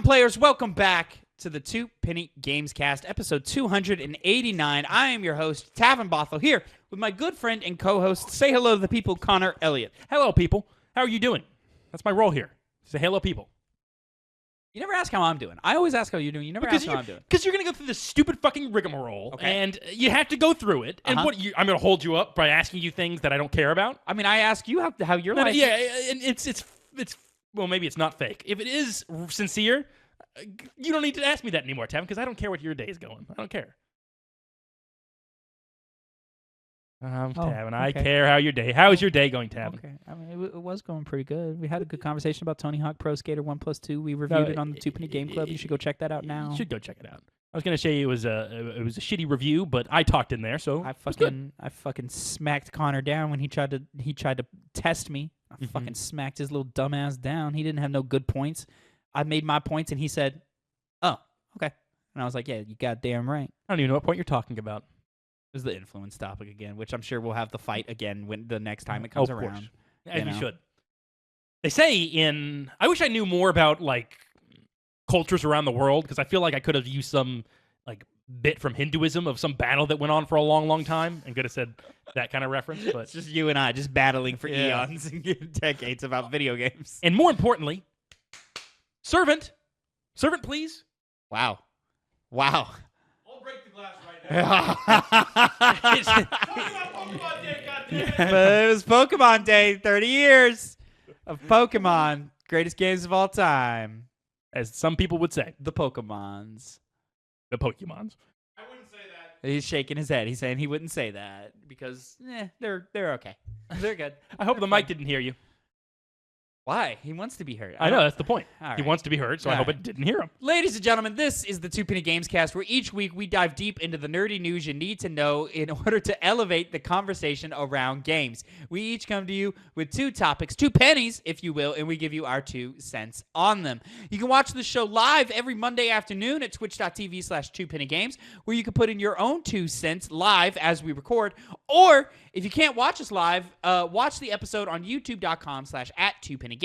players? Welcome back to the Two Penny Gamescast, episode 289. I am your host, Tavin Bothel, here with my good friend and co-host. Say hello to the people, Connor Elliott. Hello, people. How are you doing? That's my role here. Say hello, people. You never ask how I'm doing. I always ask how you're doing. You never ask how I'm doing. Because you're going to go through this stupid fucking rigmarole, and you have to go through it. And I'm going to hold you up by asking you things that I don't care about? I mean, I ask you how your life... Yeah, and it's well, maybe it's not fake. If it is sincere, you don't need to ask me that anymore, Tavin, because I don't care what your day is going. I don't care. Tavin, I care how your day. How is your day going, Tavin? Okay, I mean, it was going pretty good. We had a good conversation about Tony Hawk Pro Skater 1+2. We reviewed it on the Two Penny Game Club. You should go check that out now. You should go check it out. I was gonna say it was a shitty review, but I talked in there, so I fucking smacked Connor down when he tried to test me. I fucking smacked his little dumbass down. He didn't have no good points. I made my points, and he said, "Oh, okay." And I was like, "Yeah, you goddamn right." I don't even know what point you're talking about. It was the influence topic again, which I'm sure we'll have the fight again when the next time it comes around. As you should. They say I wish I knew more about like cultures around the world, because I feel like I could have used some like bit from Hinduism of some battle that went on for a long, long time and could have said that kind of reference. But it's just you and I just battling for eons and decades about video games. And more importantly, servant, please. Wow. I'll break the glass right now. Pokemon Day, goddammit. But it was Pokemon Day, 30 years of Pokemon. Greatest games of all time. As some people would say. The Pokemons. The Pokemons. I wouldn't say that. He's shaking his head. He's saying he wouldn't say that because they're okay. They're good. I hope the mic didn't hear you. Why? He wants to be heard. I know, that's the point. All He right. wants to be heard, so I hope it didn't hear him. Ladies and gentlemen, this is the Two Penny Gamescast, where each week we dive deep into the nerdy news you need to know in order to elevate the conversation around games. We each come to you with two topics, 2 pennies, if you will, and we give you our 2 cents on them. You can watch the show live every Monday afternoon at twitch.tv/2pennygames, where you can put in your own 2 cents live as we record. Or if you can't watch us live, watch the episode on youtube.com/@2pennygames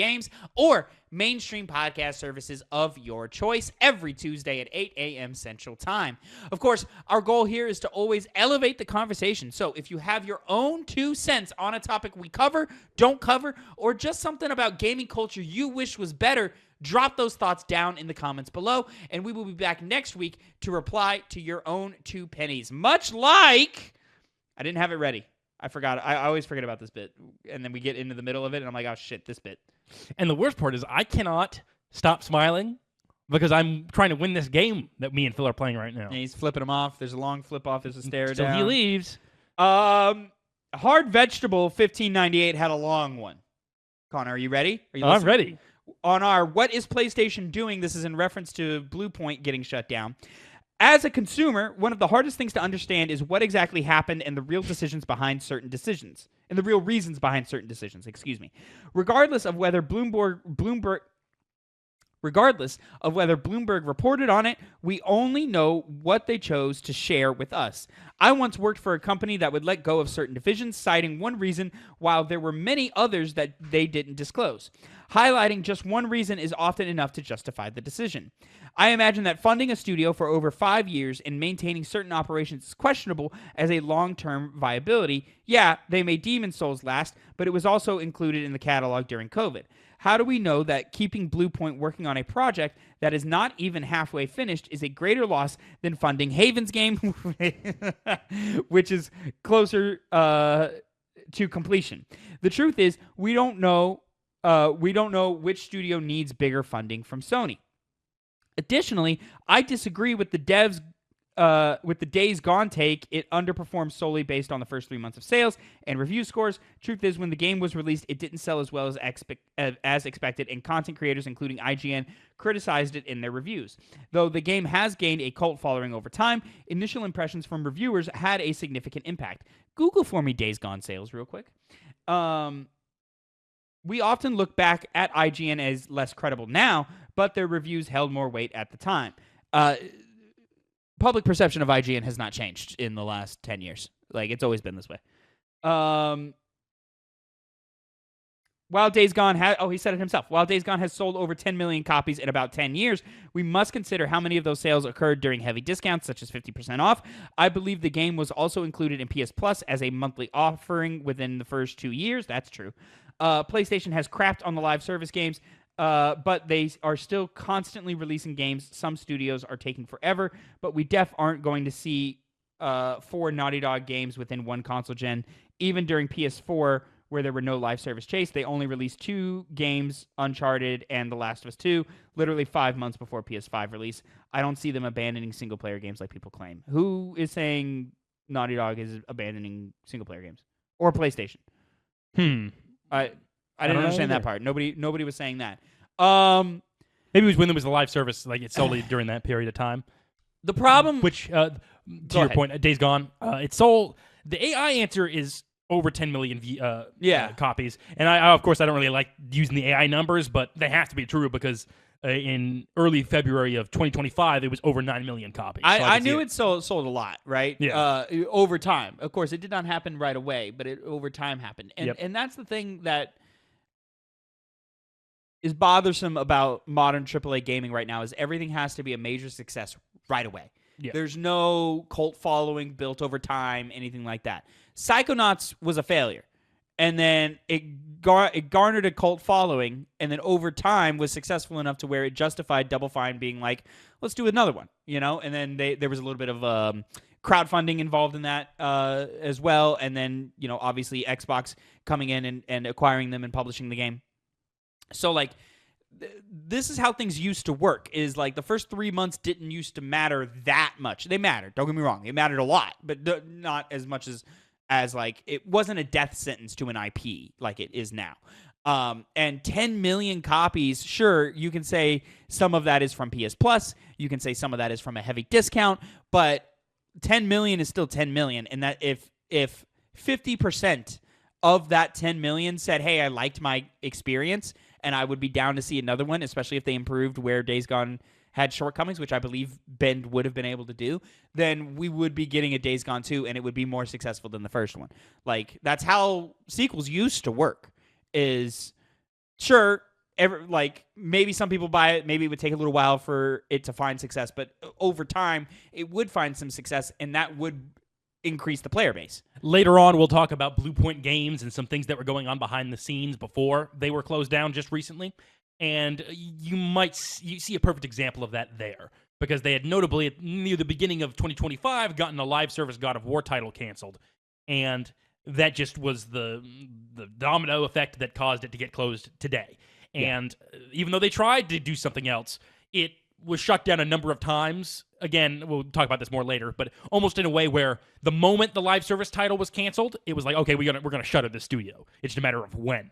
or mainstream podcast services of your choice every Tuesday at 8 a.m. Central Time. Of course, our goal here is to always elevate the conversation. So if you have your own 2 cents on a topic we cover, don't cover, or just something about gaming culture you wish was better, drop those thoughts down in the comments below, and we will be back next week to reply to your own 2 pennies. Much like... I didn't have it ready. I forgot. I always forget about this bit. And then we get into the middle of it, and I'm like, oh, shit, this bit. And the worst part is I cannot stop smiling because I'm trying to win this game that me and Phil are playing right now. And he's flipping them off. There's a long flip off. There's a stare down. So he leaves. Hard Vegetable 1598 had a long one. Connor, are you ready? Are you I'm listening? ready. On our What is PlayStation Doing? This is in reference to Bluepoint getting shut down. As a consumer, one of the hardest things to understand is what exactly happened and the real decisions behind certain decisions. And the real reasons behind certain decisions, Regardless of whether Bloomberg reported on it, we only know what they chose to share with us. I once worked for a company that would let go of certain divisions, citing one reason, while there were many others that they didn't disclose. Highlighting just one reason is often enough to justify the decision. I imagine that funding a studio for over 5 years and maintaining certain operations is questionable as a long-term viability. Yeah, they made Demon's Souls last, but it was also included in the catalog during COVID. How do we know that keeping Bluepoint working on a project that is not even halfway finished is a greater loss than funding Haven's game, which is closer to completion? The truth is, we don't know which studio needs bigger funding from Sony. Additionally, I disagree with the devs with the Days Gone take. It underperformed solely based on the first 3 months of sales and review scores. Truth is, when the game was released, it didn't sell as well as expected, and content creators, including IGN, criticized it in their reviews. Though the game has gained a cult following over time, initial impressions from reviewers had a significant impact. Google for me Days Gone sales real quick. We often look back at IGN as less credible now, but their reviews held more weight at the time. Public perception of IGN has not changed in the last 10 years. Like, it's always been this way. While Days Gone he said it himself. While Days Gone has sold over 10 million copies in about 10 years, we must consider how many of those sales occurred during heavy discounts, such as 50% off. I believe the game was also included in PS Plus as a monthly offering within the first 2 years. That's true. PlayStation has crapped on the live service games, but they are still constantly releasing games. Some studios are taking forever, but we aren't going to see 4 Naughty Dog games within one console gen. Even during PS4, where there were no live service chase, they only released 2 games, Uncharted and The Last of Us 2, literally 5 months before PS5 release. I don't see them abandoning single-player games like people claim. Who is saying Naughty Dog is abandoning single-player games? Or PlayStation? I didn't understand that part. Nobody was saying that. Maybe it was when there was a live service, like it's solely during that period of time. The problem... Which, to your point, Days Gone, it's sold... The AI answer is over 10 million copies. And I, of course, I don't really like using the AI numbers, but they have to be true because in early February of 2025, it was over 9 million copies. So I knew it sold a lot, right? Yeah. Over time. Of course, it did not happen right away, but it over time happened. And that's the thing that is bothersome about modern AAA gaming right now is everything has to be a major success right away. Yeah. There's no cult following built over time, anything like that. Psychonauts was a failure, and then it garnered a cult following, and then over time was successful enough to where it justified Double Fine being like, let's do another one, And then there was a little bit of crowdfunding involved in that as well, and then obviously Xbox coming in and acquiring them and publishing the game. So like. This is how things used to work, is like the first 3 months didn't used to matter that much. They mattered, don't get me wrong. It mattered a lot, but not as much as like it wasn't a death sentence to an IP like it is now. And 10 million copies, sure, you can say some of that is from PS Plus. You can say some of that is from a heavy discount, but 10 million is still 10 million. And that if 50% of that 10 million said, hey, I liked my experience, and I would be down to see another one, especially if they improved where Days Gone had shortcomings, which I believe Bend would have been able to do, then we would be getting a Days Gone 2, and it would be more successful than the first one. Like, that's how sequels used to work, is, sure, maybe some people buy it, maybe it would take a little while for it to find success, but over time, it would find some success, and that would increase the player base. Later on, we'll talk about Bluepoint Games and some things that were going on behind the scenes before they were closed down just recently. And you see a perfect example of that there, because they had notably near the beginning of 2025 gotten a live service God of War title canceled. And that just was the domino effect that caused it to get closed today. And even though they tried to do something else, it was shut down a number of times. Again, we'll talk about this more later, but almost in a way where the moment the live service title was canceled, it was like, okay, we're gonna shutter the studio. It's just a matter of when.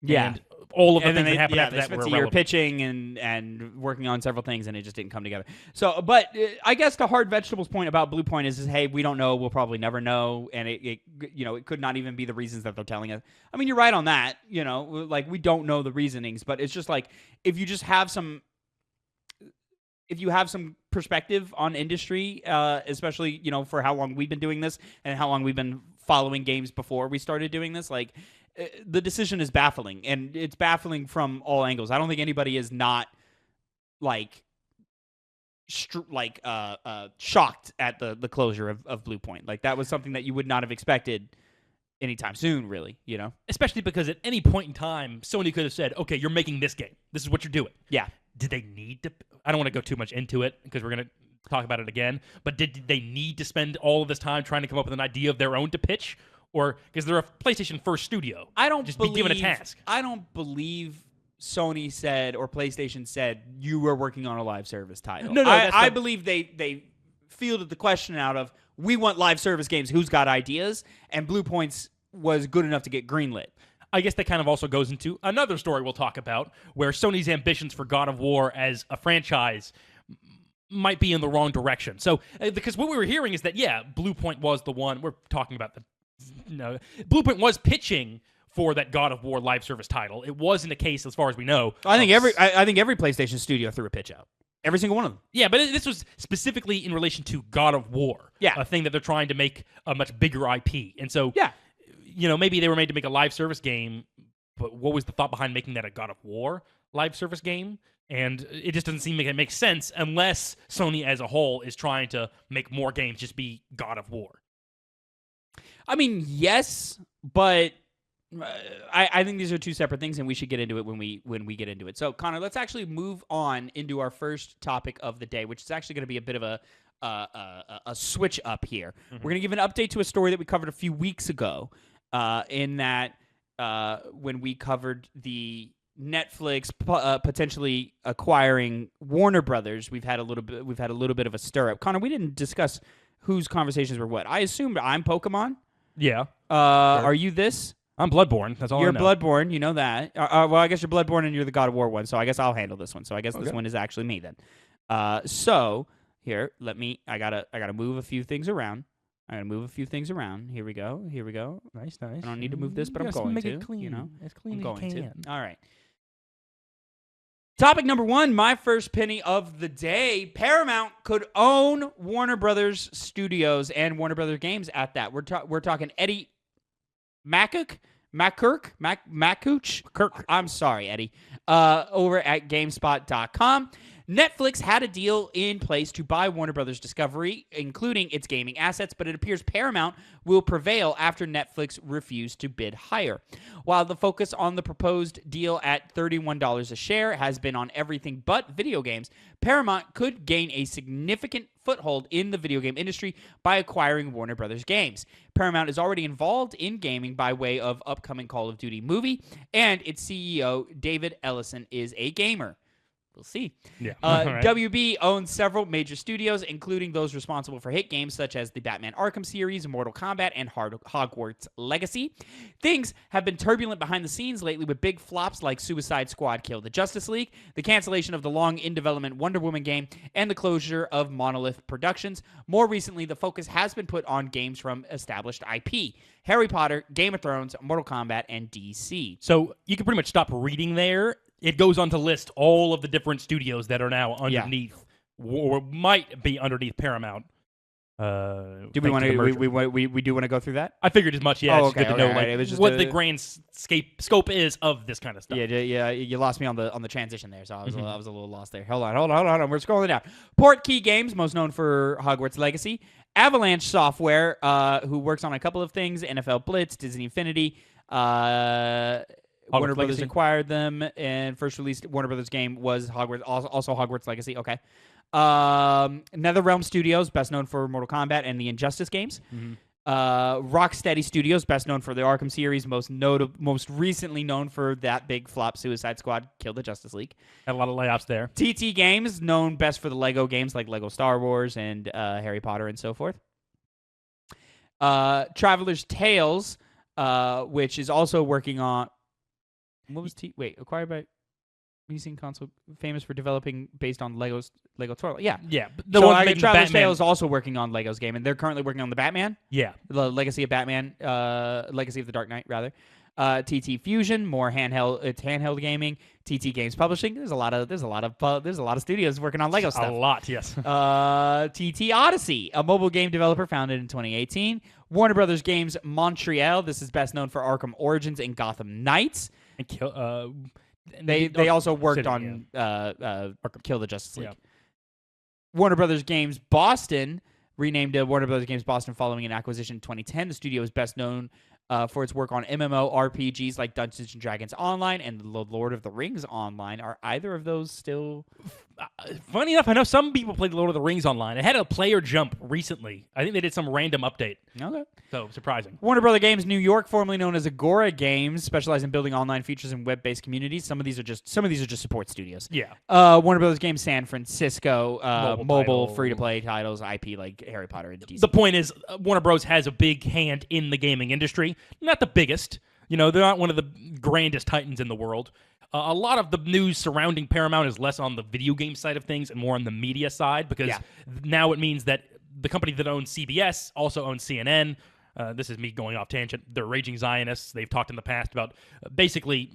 Yeah. And all of the things that happened after that were spent a year irrelevant. pitching and working on several things, and it just didn't come together. So, but I guess the hard vegetables point about Bluepoint is hey, we don't know. We'll probably never know, and it could not even be the reasons that they're telling us. I mean, you're right on that. Like we don't know the reasonings, but it's just like if you have some perspective on industry, especially, for how long we've been doing this and how long we've been following games before we started doing this, like the decision is baffling, and it's baffling from all angles. I don't think anybody is not shocked at the closure of Bluepoint. Like that was something that you would not have expected anytime soon, really, Especially because at any point in time, Sony could have said, okay, you're making this game. This is what you're doing. Yeah. Did they need to? I don't want to go too much into it because we're going to talk about it again, but did they need to spend all of this time trying to come up with an idea of their own to pitch? Or because they're a PlayStation first studio, be given a task. I don't believe Sony said or PlayStation said you were working on a live service title. No, I believe they fielded the question out of we want live service games. Who's got ideas? And Bluepoint's was good enough to get greenlit. I guess that kind of also goes into another story we'll talk about, where Sony's ambitions for God of War as a franchise might be in the wrong direction. So, because what we were hearing is that, Bluepoint was the one we're talking about. Bluepoint was pitching for that God of War live service title. It wasn't a case, as far as we know. I think every PlayStation studio threw a pitch out. Every single one of them. Yeah, but this was specifically in relation to God of War. Yeah. A thing that they're trying to make a much bigger IP. And so, maybe they were made to make a live service game, but what was the thought behind making that a God of War live service game? And it just doesn't seem like it makes sense unless Sony as a whole is trying to make more games just be God of War. I mean, yes, but I think these are two separate things, and we should get into it when we get into it. So, Connor, let's actually move on into our first topic of the day, which is actually going to be a bit of a switch up here. We're going to give an update to a story that we covered a few weeks ago, in that when we covered the Netflix potentially acquiring Warner Brothers, we've had a little bit of a stir up. Connor, we didn't discuss whose conversations were what. I assumed I'm Pokemon. Yeah. Sure. Are you this? I'm Bloodborne. That's all You're I know. Bloodborne. You know that. Well, I guess you're Bloodborne and you're the God of War one, so I guess I'll handle this one. So I guess this one is actually me then. So here, I gotta move a few things around. Here we go. Nice. I don't need to move this, but I'm Yes, going make to. it clean. You know, as clean I'm as going you to. can. All right. Topic number 1, my first penny of the day. Paramount could own Warner Brothers Studios and Warner Brothers Games at that. We're talking Eddie Makuch. I'm sorry, Eddie. Over at GameSpot.com. Netflix had a deal in place to buy Warner Brothers Discovery, including its gaming assets, but it appears Paramount will prevail after Netflix refused to bid higher. While the focus on the proposed deal at $31 a share has been on everything but video games, Paramount could gain a significant foothold in the video game industry by acquiring Warner Brothers Games. Paramount is already involved in gaming by way of upcoming Call of Duty movie, and its CEO, David Ellison, is a gamer. We'll see. Yeah. Right. WB owns several major studios, including those responsible for hit games such as the Batman Arkham series, Mortal Kombat, and Hogwarts Legacy. Things have been turbulent behind the scenes lately with big flops like Suicide Squad Kill the Justice League, the cancellation of the long in-development Wonder Woman game, and the closure of Monolith Productions. More recently, the focus has been put on games from established IP. Harry Potter, Game of Thrones, Mortal Kombat, and DC. So you can pretty much stop reading there. It goes on to list all of the different studios that are now underneath, or might be underneath Paramount. Do we want to? We do want to go through that. I figured as much. Yeah, Oh, it's good to know It was just what the grand scope is of this kind of stuff. Yeah. You lost me on the transition there, so I was a little lost there. Hold on. We're scrolling down. Portkey Games, most known for Hogwarts Legacy. Avalanche Software, who works on a couple of things: NFL Blitz, Disney Infinity. Warner Brothers acquired them, and first released Warner Brothers game was Hogwarts, also Hogwarts Legacy. Okay. NetherRealm Studios, best known for Mortal Kombat and the Injustice games. Rocksteady Studios, best known for the Arkham series, most recently known for that big flop Suicide Squad Kill the Justice League. Had a lot of layoffs there. TT Games, known best for the Lego games like Lego Star Wars and Harry Potter and so forth. Traveler's Tales, which is also working on... acquired by using console, famous for developing based on Lego Twirl. Yeah. But The one making Traveler's Tales is also working on Lego's game, and they're currently working on the Batman. Yeah. The Legacy of Batman, Legacy of the Dark Knight, rather. TT Fusion, more handheld gaming. TT Games Publishing. There's a lot of studios working on Lego stuff. A lot, yes. TT Odyssey, a mobile game developer founded in 2018. Warner Brothers Games Montreal. This is best known for Arkham Origins and Gotham Knights. And They also worked on Kill the Justice League. Yeah. Warner Brothers Games Boston, renamed to Warner Brothers Games Boston following an acquisition in 2010. The studio is best known for its work on MMORPGs like Dungeons & Dragons Online and The Lord of the Rings Online. Are either of those still... Funny enough, I know some people played Lord of the Rings Online. It had a player jump recently. I think they did some random update. Okay. So, surprising. Warner Brothers Games New York, formerly known as Agora Games, specialize in building online features and web-based communities. Some of these are just support studios. Yeah. Warner Brothers Games San Francisco, mobile free-to-play titles, IP like Harry Potter and DC. The point is, Warner Bros. Has a big hand in the gaming industry. Not the biggest. They're not one of the grandest titans in the world. A lot of the news surrounding Paramount is less on the video game side of things and more on the media side, because now it means that the company that owns CBS also owns CNN. This is me going off tangent. They're raging Zionists. They've talked in the past about basically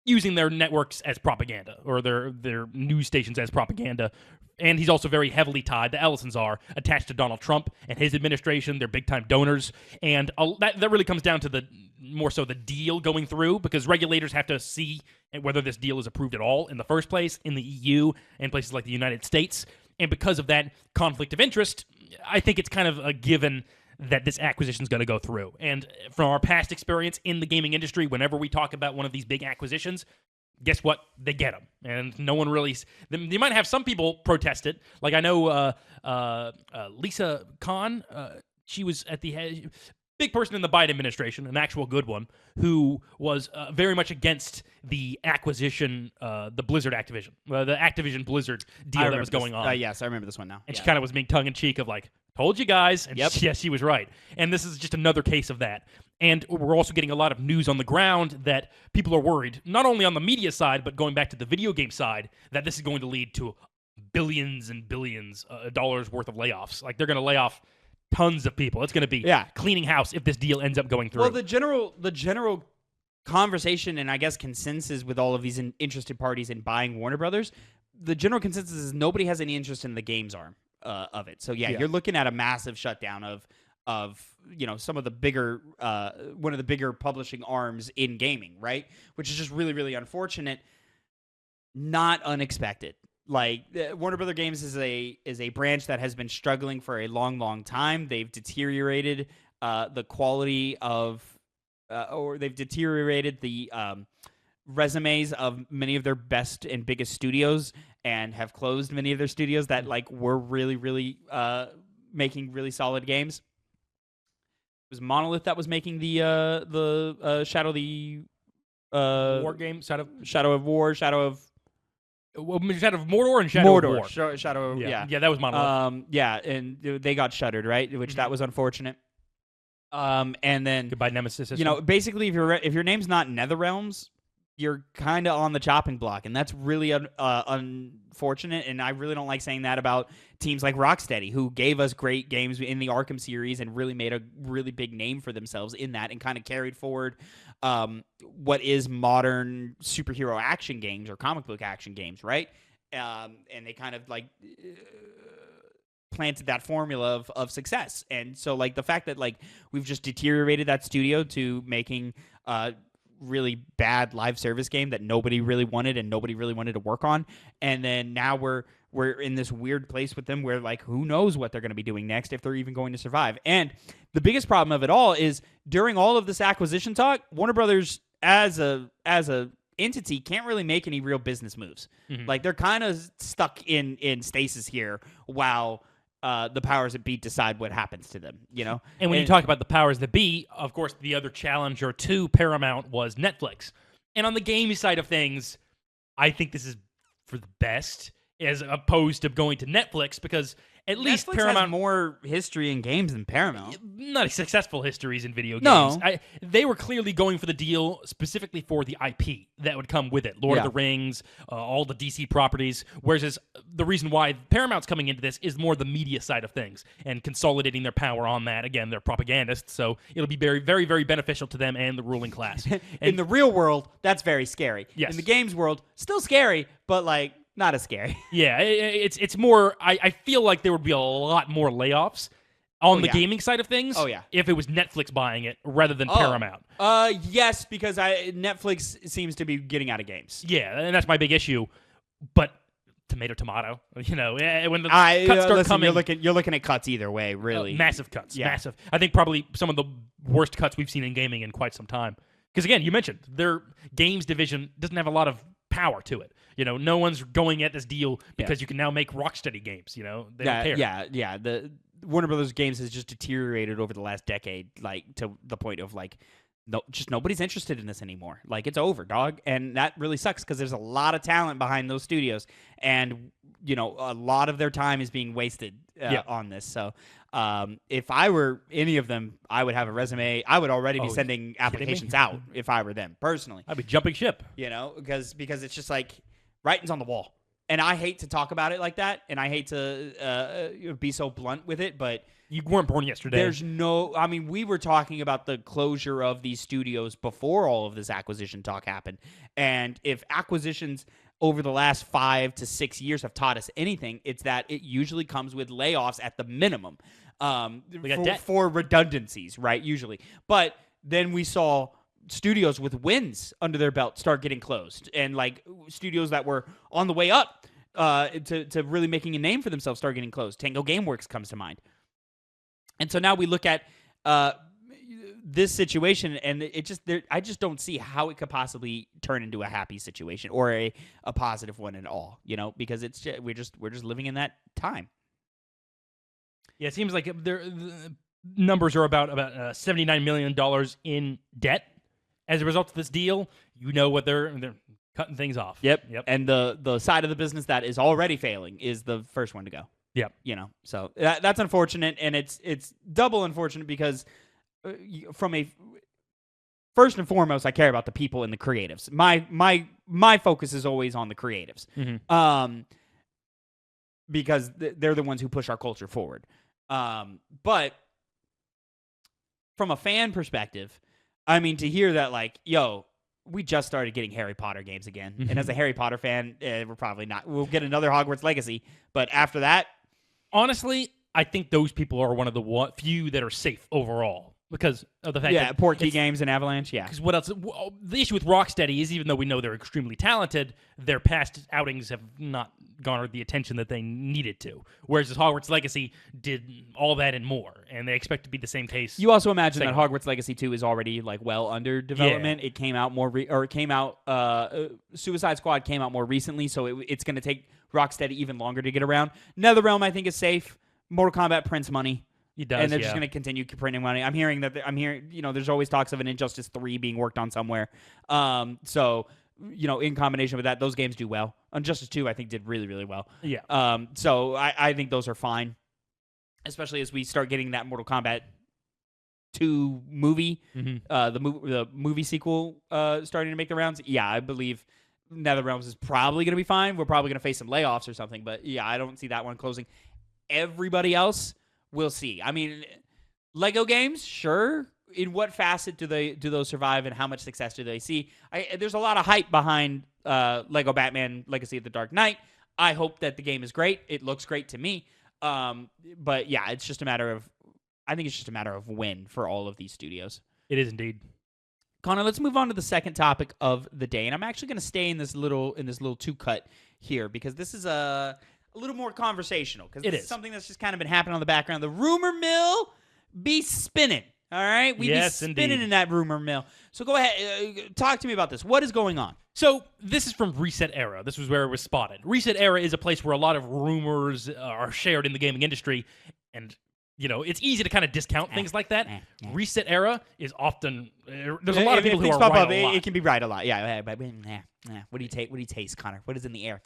using their networks as propaganda, or their news stations as propaganda. And he's also very heavily tied, the Ellisons are, attached to Donald Trump and his administration. They're big-time donors. And that really comes down to the more so the deal going through, because regulators have to see whether this deal is approved at all in the first place in the EU and places like the United States. And because of that conflict of interest, I think it's kind of a given that this acquisition is going to go through. And from our past experience in the gaming industry, whenever we talk about one of these big acquisitions, guess what? They get them. And no one really... You might have some people protest it. Like I know Lisa Khan, she was at the head... Big person in the Biden administration, an actual good one, who was very much against the acquisition, the Blizzard Activision, the Activision Blizzard deal that was going on. Yes, I remember this one now. And she kind of was being tongue-in-cheek of like, told you guys, and yes, she was right. And this is just another case of that. And we're also getting a lot of news on the ground that people are worried, not only on the media side, but going back to the video game side, that this is going to lead to billions and billions of dollars worth of layoffs. Like they're going to lay off tons of people. It's going to be cleaning house if this deal ends up going through. Well, the general conversation and I guess consensus with all of these interested parties in buying Warner Brothers, the general consensus is nobody has any interest in the games arm of it. So you're looking at a massive shutdown of some of the bigger one of the bigger publishing arms in gaming, right? Which is just really, really unfortunate, not unexpected. Like Warner Brother Games is a branch that has been struggling for a long, long time. They've deteriorated the quality of, or they've deteriorated the resumes of many of their best and biggest studios, and have closed many of their studios that like were really, really making really solid games. It was Monolith that was making the Shadow War game, Shadow of War, Shadow of Mordor and Shadow of War. Shadow, yeah, that was Monolith. And they got shuttered, right? Which that was unfortunate. And then goodbye Nemesis system. Basically, if your name's not NetherRealms, you're kind of on the chopping block, and that's really unfortunate. And I really don't like saying that about teams like Rocksteady, who gave us great games in the Arkham series and really made a really big name for themselves in that, and kind of carried forward what is modern superhero action games or comic book action games, right? And they kind of like planted that formula of success. And so like the fact that like we've just deteriorated that studio to making really bad live service game that nobody really wanted and nobody really wanted to work on, and then now we're in this weird place with them where like who knows what they're going to be doing next, if they're even going to survive. And the biggest problem of it all is during all of this acquisition talk, Warner Brothers as a entity can't really make any real business moves. Like they're kind of stuck in stasis here while the powers that be decide what happens to them, And when you talk about the powers that be, of course, the other challenger to Paramount was Netflix. And on the gaming side of things, I think this is for the best, as opposed to going to Netflix, because at least Netflix Paramount has more history in games than Paramount. Not successful histories in video games. No. They were clearly going for the deal specifically for the IP that would come with it. Lord of the Rings, all the DC properties. Whereas the reason why Paramount's coming into this is more the media side of things and consolidating their power on that. Again, they're propagandists, so it'll be very, very, very beneficial to them and the ruling class. In the real world, that's very scary. Yes. In the games world, still scary, but like not as scary. Yeah, it's more. I feel like there would be a lot more layoffs on the gaming side of things. If it was Netflix buying it rather than Paramount. Yes, because Netflix seems to be getting out of games. Yeah, and that's my big issue. But tomato. When the cuts start coming, you're looking at cuts either way. Really, massive cuts. Yeah. Massive. I think probably some of the worst cuts we've seen in gaming in quite some time. Because again, you mentioned their games division doesn't have a lot of power to it. No one's going at this deal because you can now make Rocksteady games. They don't care. Yeah. The Warner Brothers games has just deteriorated over the last decade, like to the point of like, just nobody's interested in this anymore. Like it's over, dog, and that really sucks because there's a lot of talent behind those studios, and a lot of their time is being wasted on this. So, if I were any of them, I would have a resume. I would already be sending applications out if I were them personally. I'd be jumping ship. Because it's just like writing's on the wall. And I hate to talk about it like that, and I hate to be so blunt with it, but you weren't born yesterday. We were talking about the closure of these studios before all of this acquisition talk happened. And if acquisitions over the last 5 to 6 years have taught us anything, it's that it usually comes with layoffs at the minimum for redundancies, right? Usually. But then we saw studios with wins under their belt start getting closed, and like studios that were on the way up to really making a name for themselves start getting closed. Tango Gameworks comes to mind. And so now we look at this situation, and I just don't see how it could possibly turn into a happy situation or a positive one at all. Because we're just living in that time. Yeah, it seems like the numbers are about $79 million in debt as a result of this deal. What they're cutting things off. Yep. And the side of the business that is already failing is the first one to go. Yep. So that's unfortunate, and it's double unfortunate because first and foremost, I care about the people and the creatives. My focus is always on the creatives, because they're the ones who push our culture forward. But from a fan perspective, I mean, to hear that, like, we just started getting Harry Potter games again, and as a Harry Potter fan, we're probably not. We'll get another Hogwarts Legacy, but after that. Honestly, I think those people are one of the few that are safe overall because of the fact that Portkey Games and Avalanche, Because what else? The issue with Rocksteady is even though we know they're extremely talented, their past outings have not garnered the attention that they needed to. Whereas this Hogwarts Legacy did all that and more, and they expect to be the same case. You also imagine that Hogwarts Legacy 2 is already like well under development. Yeah. It came out Suicide Squad came out more recently, so it's going to take Rocksteady even longer to get around. NetherRealm, I think, is safe. Mortal Kombat prints money. It does, and they're just going to continue printing money. I'm hearing, there's always talks of an Injustice 3 being worked on somewhere. So, in combination with that, those games do well. Injustice 2, I think, did really, really well. Yeah. So I think those are fine, especially as we start getting that Mortal Kombat 2 movie, the movie sequel starting to make the rounds. Yeah, I believe NetherRealms is probably going to be fine. We're probably going to face some layoffs or something, but yeah, I don't see that one closing. Everybody else, we'll see. I mean, Lego games, sure. In what facet do those survive, and how much success do they see? There's a lot of hype behind Lego Batman Legacy of the Dark Knight. I hope that the game is great. It looks great to me. But yeah, I think it's just a matter of when for all of these studios. It is indeed. Connor, let's move on to the second topic of the day, and I'm actually going to stay in this little two-cut here because this is a little more conversational because this is something that's just kind of been happening on the background. The rumor mill be spinning. All right, we be spinning in that rumor mill. So go ahead, talk to me about this. What is going on? So this is from Reset Era. This was where it was spotted. Reset Era is a place where a lot of rumors are shared in the gaming industry, and it's easy to kind of discount things like that. Reset Era is often there's a lot of people who are right a lot. It can be right a lot. Yeah. What do you take? What do you taste, Connor? What is in the air?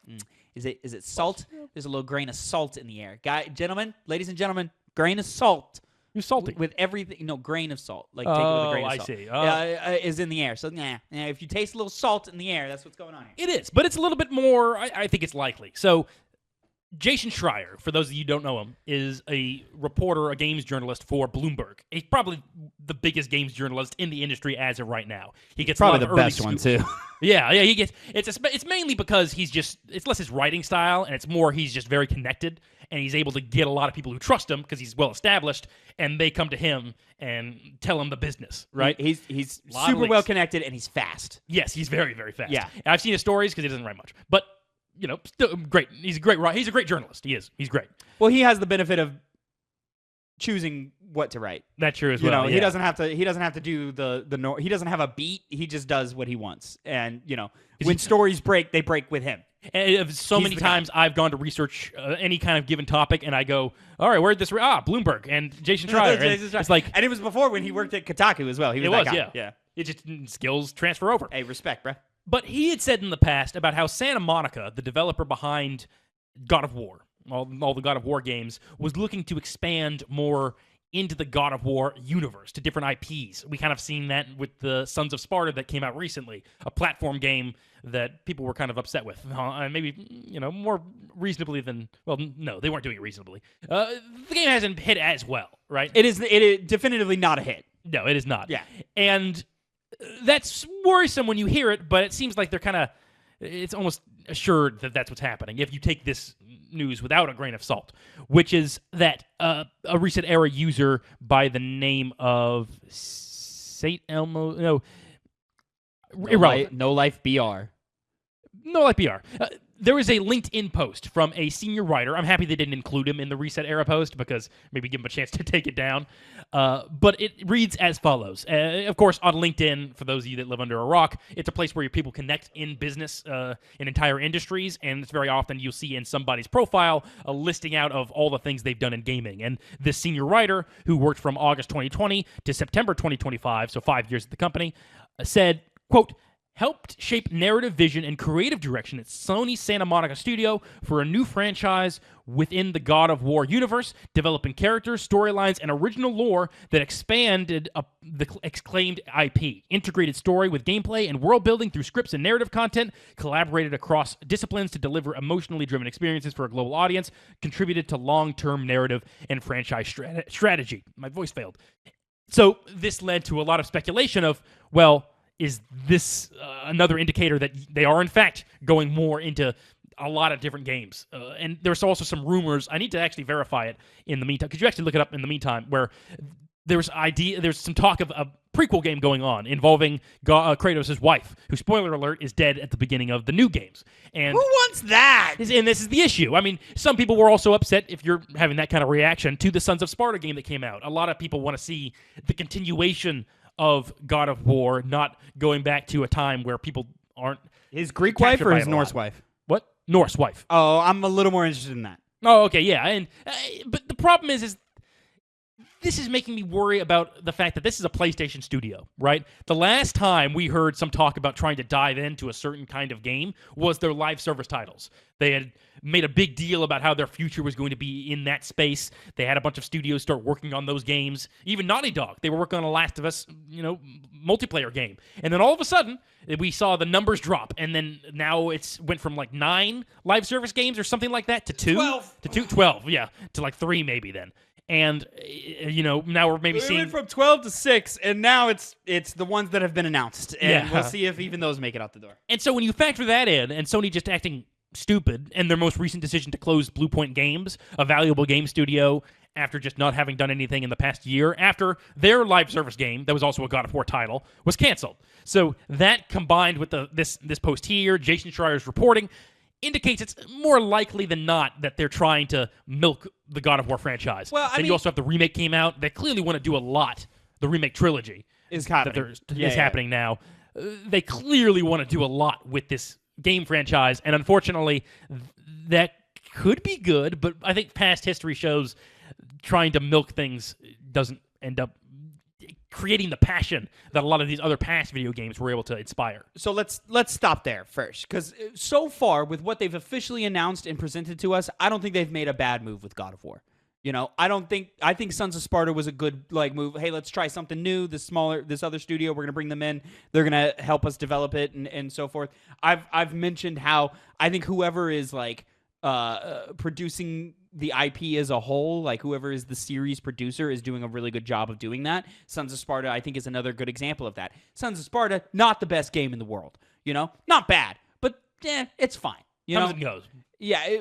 Is it salt? There's a little grain of salt in the air. Ladies and gentlemen, grain of salt. You're salty. With everything, grain of salt. Like, take it with a grain of salt. I see. Is in the air. So, if you taste a little salt in the air, that's what's going on here. It is, but it's a little bit more, I think it's likely. So, Jason Schreier, for those of you who don't know him, is a reporter, a games journalist for Bloomberg. He's probably the biggest games journalist in the industry as of right now. He gets probably a lot the of best one too. Yeah, he gets. It's mainly because it's less his writing style, and it's more he's just very connected, and he's able to get a lot of people who trust him because he's well established, and they come to him and tell him the business. Right? He's super well connected, and he's fast. Yes, he's very, very fast. Yeah, and I've seen his stories because he doesn't write much, but. Still great. He's a great journalist. He is. He's great. Well, he has the benefit of choosing what to write. That's true as well. He doesn't have to do he doesn't have a beat. He just does what he wants. And when stories break, they break with him. And so many times I've gone to research any kind of given topic, and I go, "All right, where'd this? Bloomberg and Jason Schreier." It's like, and it was before when he worked at Kotaku as well. He was that guy. Yeah. It just skills transfer over. Hey, respect, bro. But he had said in the past about how Santa Monica, the developer behind God of War, all the God of War games, was looking to expand more into the God of War universe, to different IPs. We kind of seen that with the Sons of Sparta that came out recently, a platform game that people were kind of upset with. Maybe, more reasonably than... Well, no, they weren't doing it reasonably. The game hasn't hit as well, right? It is definitively not a hit. No, it is not. Yeah. And... that's worrisome when you hear it, but it seems like it's almost assured that that's what's happening if you take this news without a grain of salt, which is that a Reset Era user by the name of irrelevant. No Life BR. No, like PR. There is a LinkedIn post from a senior writer. I'm happy they didn't include him in the Reset Era post because maybe give him a chance to take it down. But it reads as follows. Of course, on LinkedIn, for those of you that live under a rock, it's a place where people connect in business, in entire industries, and it's very often you'll see in somebody's profile a listing out of all the things they've done in gaming. And this senior writer, who worked from August 2020 to September 2025, so 5 years at the company, said, quote, helped shape narrative vision and creative direction at Sony Santa Monica Studio for a new franchise within the God of War universe, developing characters, storylines, and original lore that expanded the acclaimed IP, integrated story with gameplay and world building through scripts and narrative content, collaborated across disciplines to deliver emotionally driven experiences for a global audience, contributed to long-term narrative and franchise strategy. My voice failed. So this led to a lot of speculation of, well, is this another indicator that they are, in fact, going more into a lot of different games? And there's also some rumors. I need to actually verify it in the meantime. Could you actually look it up in the meantime? Where there's some talk of a prequel game going on involving Kratos' wife, who, spoiler alert, is dead at the beginning of the new games. And who wants that? And this is the issue. I mean, some people were also upset, if you're having that kind of reaction, to the Sons of Sparta game that came out. A lot of people want to see the continuation of God of War, not going back to a time where people aren't. His Greek wife or his Norse wife? What? Norse wife. Oh, I'm a little more interested in that. Oh, okay, yeah. And but the problem is this is making me worry about the fact that this is a PlayStation studio, right? The last time we heard some talk about trying to dive into a certain kind of game was their live service titles. They had made a big deal about how their future was going to be in that space. They had a bunch of studios start working on those games. Even Naughty Dog, they were working on a Last of Us, multiplayer game. And then all of a sudden, we saw the numbers drop. And then now it's went from like 9 live service games or something like that to 2. 12. To 12, yeah. To like 3 maybe then. And, now we're maybe seeing... We went from 12 to 6, and now it's the ones that have been announced. And we'll see if even those make it out the door. And so when you factor that in, and Sony just acting stupid, and their most recent decision to close Bluepoint Games, a valuable game studio, after just not having done anything in the past year, after their live service game, that was also a God of War title, was canceled. So that combined with this post here, Jason Schreier's reporting, indicates it's more likely than not that they're trying to milk the God of War franchise. Well, you also have the remake came out. They clearly want to do a lot. The remake trilogy is happening. Happening now. They clearly want to do a lot with this game franchise, and unfortunately, that could be good, but I think past history shows trying to milk things doesn't end up creating the passion that a lot of these other past video games were able to inspire. So let's stop there first, because so far with what they've officially announced and presented to us, I don't think they've made a bad move with God of War. I think Sons of Sparta was a good move. Hey, let's try something new. This other studio, we're gonna bring them in. They're gonna help us develop it and so forth. I've mentioned how I think whoever is producing the IP as a whole, whoever is the series producer, is doing a really good job of doing that. Sons of Sparta, I think, is another good example of that. Sons of Sparta, not the best game in the world. Not bad, but it's fine. Comes and goes. Yeah,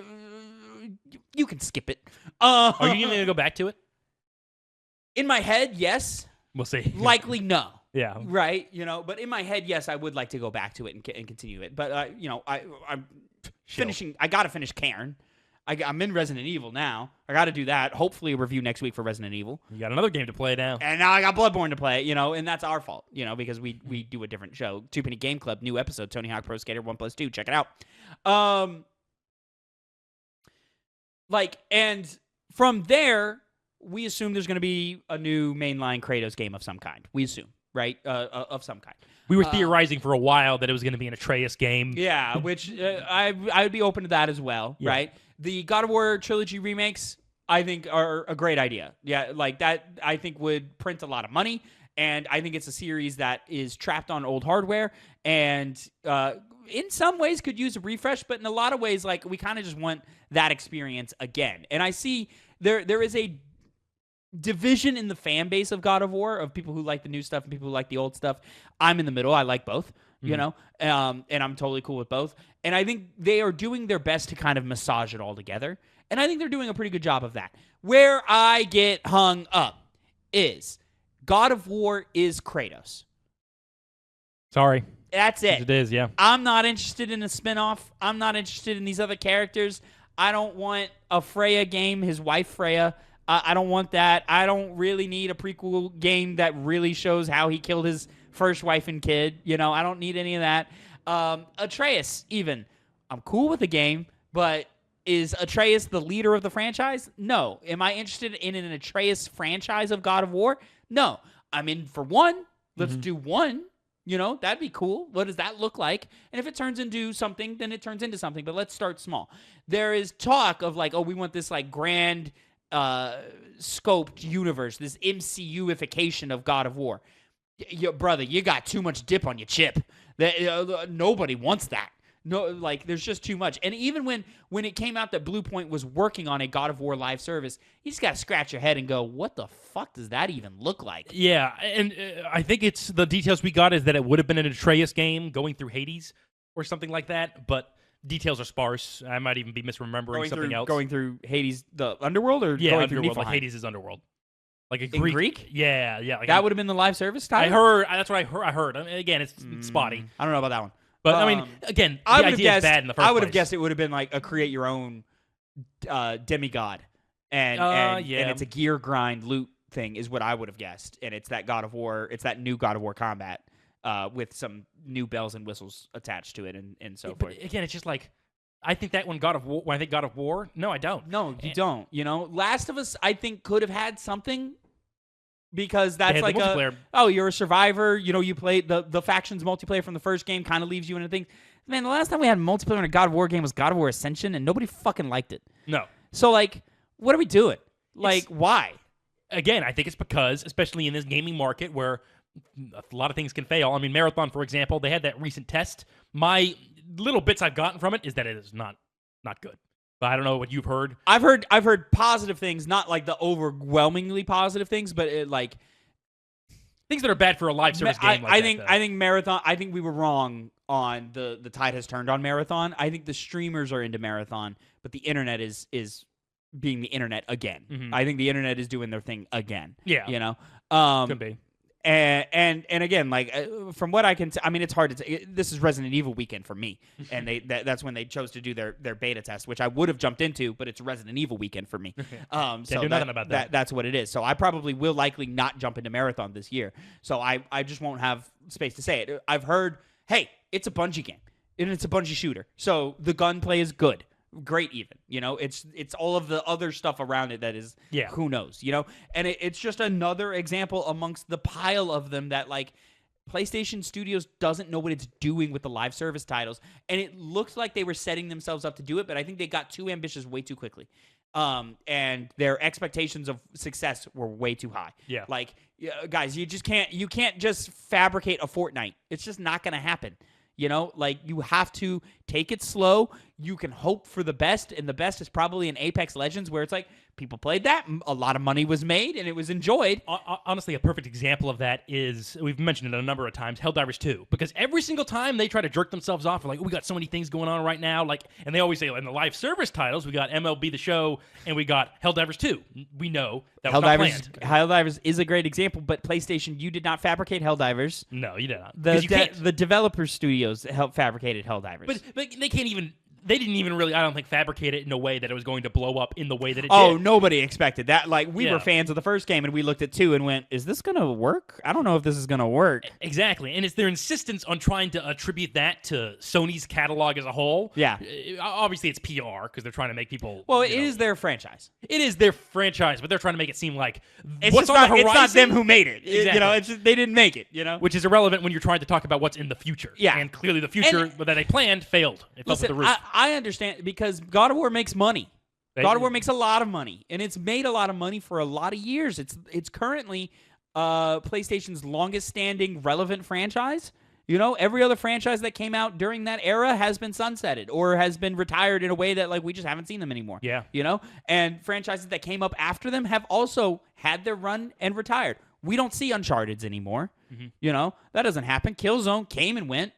you can skip it. Are you going to go back to it? In my head, yes. We'll see. Likely, no. Yeah. Right. But in my head, yes, I would like to go back to it and continue it. But I'm finishing. I got to finish Cairn. I'm in Resident Evil now. I got to do that. Hopefully, a review next week for Resident Evil. You got another game to play now. And now I got Bloodborne to play, and that's our fault, because we do a different show. Two Penny Game Club, new episode, Tony Hawk Pro Skater 1+2. Check it out. And from there, we assume there's going to be a new mainline Kratos game of some kind. We assume, right? Of some kind. We were theorizing for a while that it was going to be an Atreus game. Yeah, which I would be open to that as well, right? The God of War trilogy remakes, I think, are a great idea. Yeah, that I think would print a lot of money, and I think it's a series that is trapped on old hardware and in some ways could use a refresh, but in a lot of ways, we kind of just want that experience again. And I see there is a division in the fan base of God of War, of people who like the new stuff and people who like the old stuff. I'm in the middle. I like both, and I'm totally cool with both. And I think they are doing their best to kind of massage it all together. And I think they're doing a pretty good job of that. Where I get hung up is God of War is Kratos. Sorry. That's it. It is, yeah. I'm not interested in a spinoff. I'm not interested in these other characters. I don't want a Freya game, his wife Freya. I don't want that. I don't really need a prequel game that really shows how he killed his first wife and kid. You know, I don't need any of that. Atreus, even. I'm cool with the game, but is Atreus the leader of the franchise? No. Am I interested in an Atreus franchise of God of War? No. I'm in for one. Let's do one. You know, that'd be cool. What does that look like? And if it turns into something, then it turns into something. But let's start small. There is talk of like, oh, we want this like grand scoped universe, this MCU-ification of God of War. Brother, you got too much dip on your chip. Nobody wants that. No, like there's just too much. And even when it came out that Bluepoint was working on a God of War live service, you just got to scratch your head and go, what the fuck does that even look like? Yeah, and I think it's the details we got is that it would have been an Atreus game going through Hades or something like that, but details are sparse. I might even be misremembering something else. Going through Hades, the underworld, or yeah, going underworld, through Niflheim? like Hades is underworld. Like a In Greek? Yeah. Like That would have been the live service title? I heard. That's what I heard. I mean, again, it's spotty. I don't know about that one. But, I mean, again, the I would have idea is guessed. bad in the first I would have place. guessed it would have been like a create your own demigod, and it's a gear grind loot thing is what I would have guessed, and it's that God of War. It's that new God of War combat with some new bells and whistles attached to it, and so forth. But again, it's just like I think that when I think God of War, no, I don't. No, you don't. You know, Last of Us, I think could have had something. Because that's like you're a survivor. You know, you play the factions multiplayer from the first game kind of leaves you in a thing. Man, the last time we had multiplayer in a God of War game was God of War Ascension, and nobody fucking liked it. No. So, like, what are we doing? Like, why? Again, I think it's because, especially in this gaming market where a lot of things can fail. I mean, Marathon, for example, they had that recent test. My little bits I've gotten from it is that it is not good. But I don't know what you've heard. I've heard positive things, not like the overwhelmingly positive things, but like things that are bad for a live service game. I think Marathon. I think we were wrong on the tide has turned on Marathon. I think the streamers are into Marathon, but the internet is being the internet again. Mm-hmm. I think the internet is doing their thing again. Yeah, you know, could be. And again, like from what I can, I mean, it's hard to. This is Resident Evil weekend for me, and that's when they chose to do their beta test, which I would have jumped into, but it's Resident Evil weekend for me. So do nothing about that. That's what it is. So I probably will likely not jump into Marathon this year. So I just won't have space to say it. I've heard, hey, it's a Bungie game, and it's a Bungie shooter, so the gunplay is good. Great, even, you know, it's all of the other stuff around it that is, who knows, you know, and it's just another example amongst the pile of them that like PlayStation Studios doesn't know what it's doing with the live service titles, and it looked like they were setting themselves up to do it, but I think they got too ambitious way too quickly, and their expectations of success were way too high. Yeah, like guys, you can't just fabricate a Fortnite. It's just not going to happen. You know, like you have to take it slow. You can hope for the best, and the best is probably in Apex Legends, where it's like people played that, a lot of money was made, and it was enjoyed. Honestly, a perfect example of that is, we've mentioned it a number of times, Helldivers 2. Because every single time they try to jerk themselves off, like, we got so many things going on right now, like, and they always say, in the live service titles, we got MLB The Show, and we got Helldivers 2. We know that was not planned. Helldivers is a great example, but PlayStation, you did not fabricate Helldivers. No, you did not. The developer studios fabricated Helldivers. But they can't even... They didn't even really, I don't think, fabricate it in a way that it was going to blow up in the way that it did. Oh, nobody expected that. Like, we were fans of the first game, and we looked at 2 and went, is this going to work? I don't know if this is going to work. Exactly. And it's their insistence on trying to attribute that to Sony's catalog as a whole. Yeah. Obviously, it's PR, because they're trying to make people... Well, it is their franchise. It is their franchise, but they're trying to make it seem like it's what's on the horizon... It's not them who made it. Exactly. You know, it's just, they didn't make it, you know? Which is irrelevant when you're trying to talk about what's in the future. Yeah. And clearly the future that they planned failed. It fell off the roof. I understand, because God of War makes money. God of War makes a lot of money, and it's made a lot of money for a lot of years. It's currently PlayStation's longest-standing relevant franchise. You know, every other franchise that came out during that era has been sunsetted or has been retired in a way that, like, we just haven't seen them anymore. Yeah. You know? And franchises that came up after them have also had their run and retired. We don't see Uncharted's anymore. Mm-hmm. You know? That doesn't happen. Killzone came and went.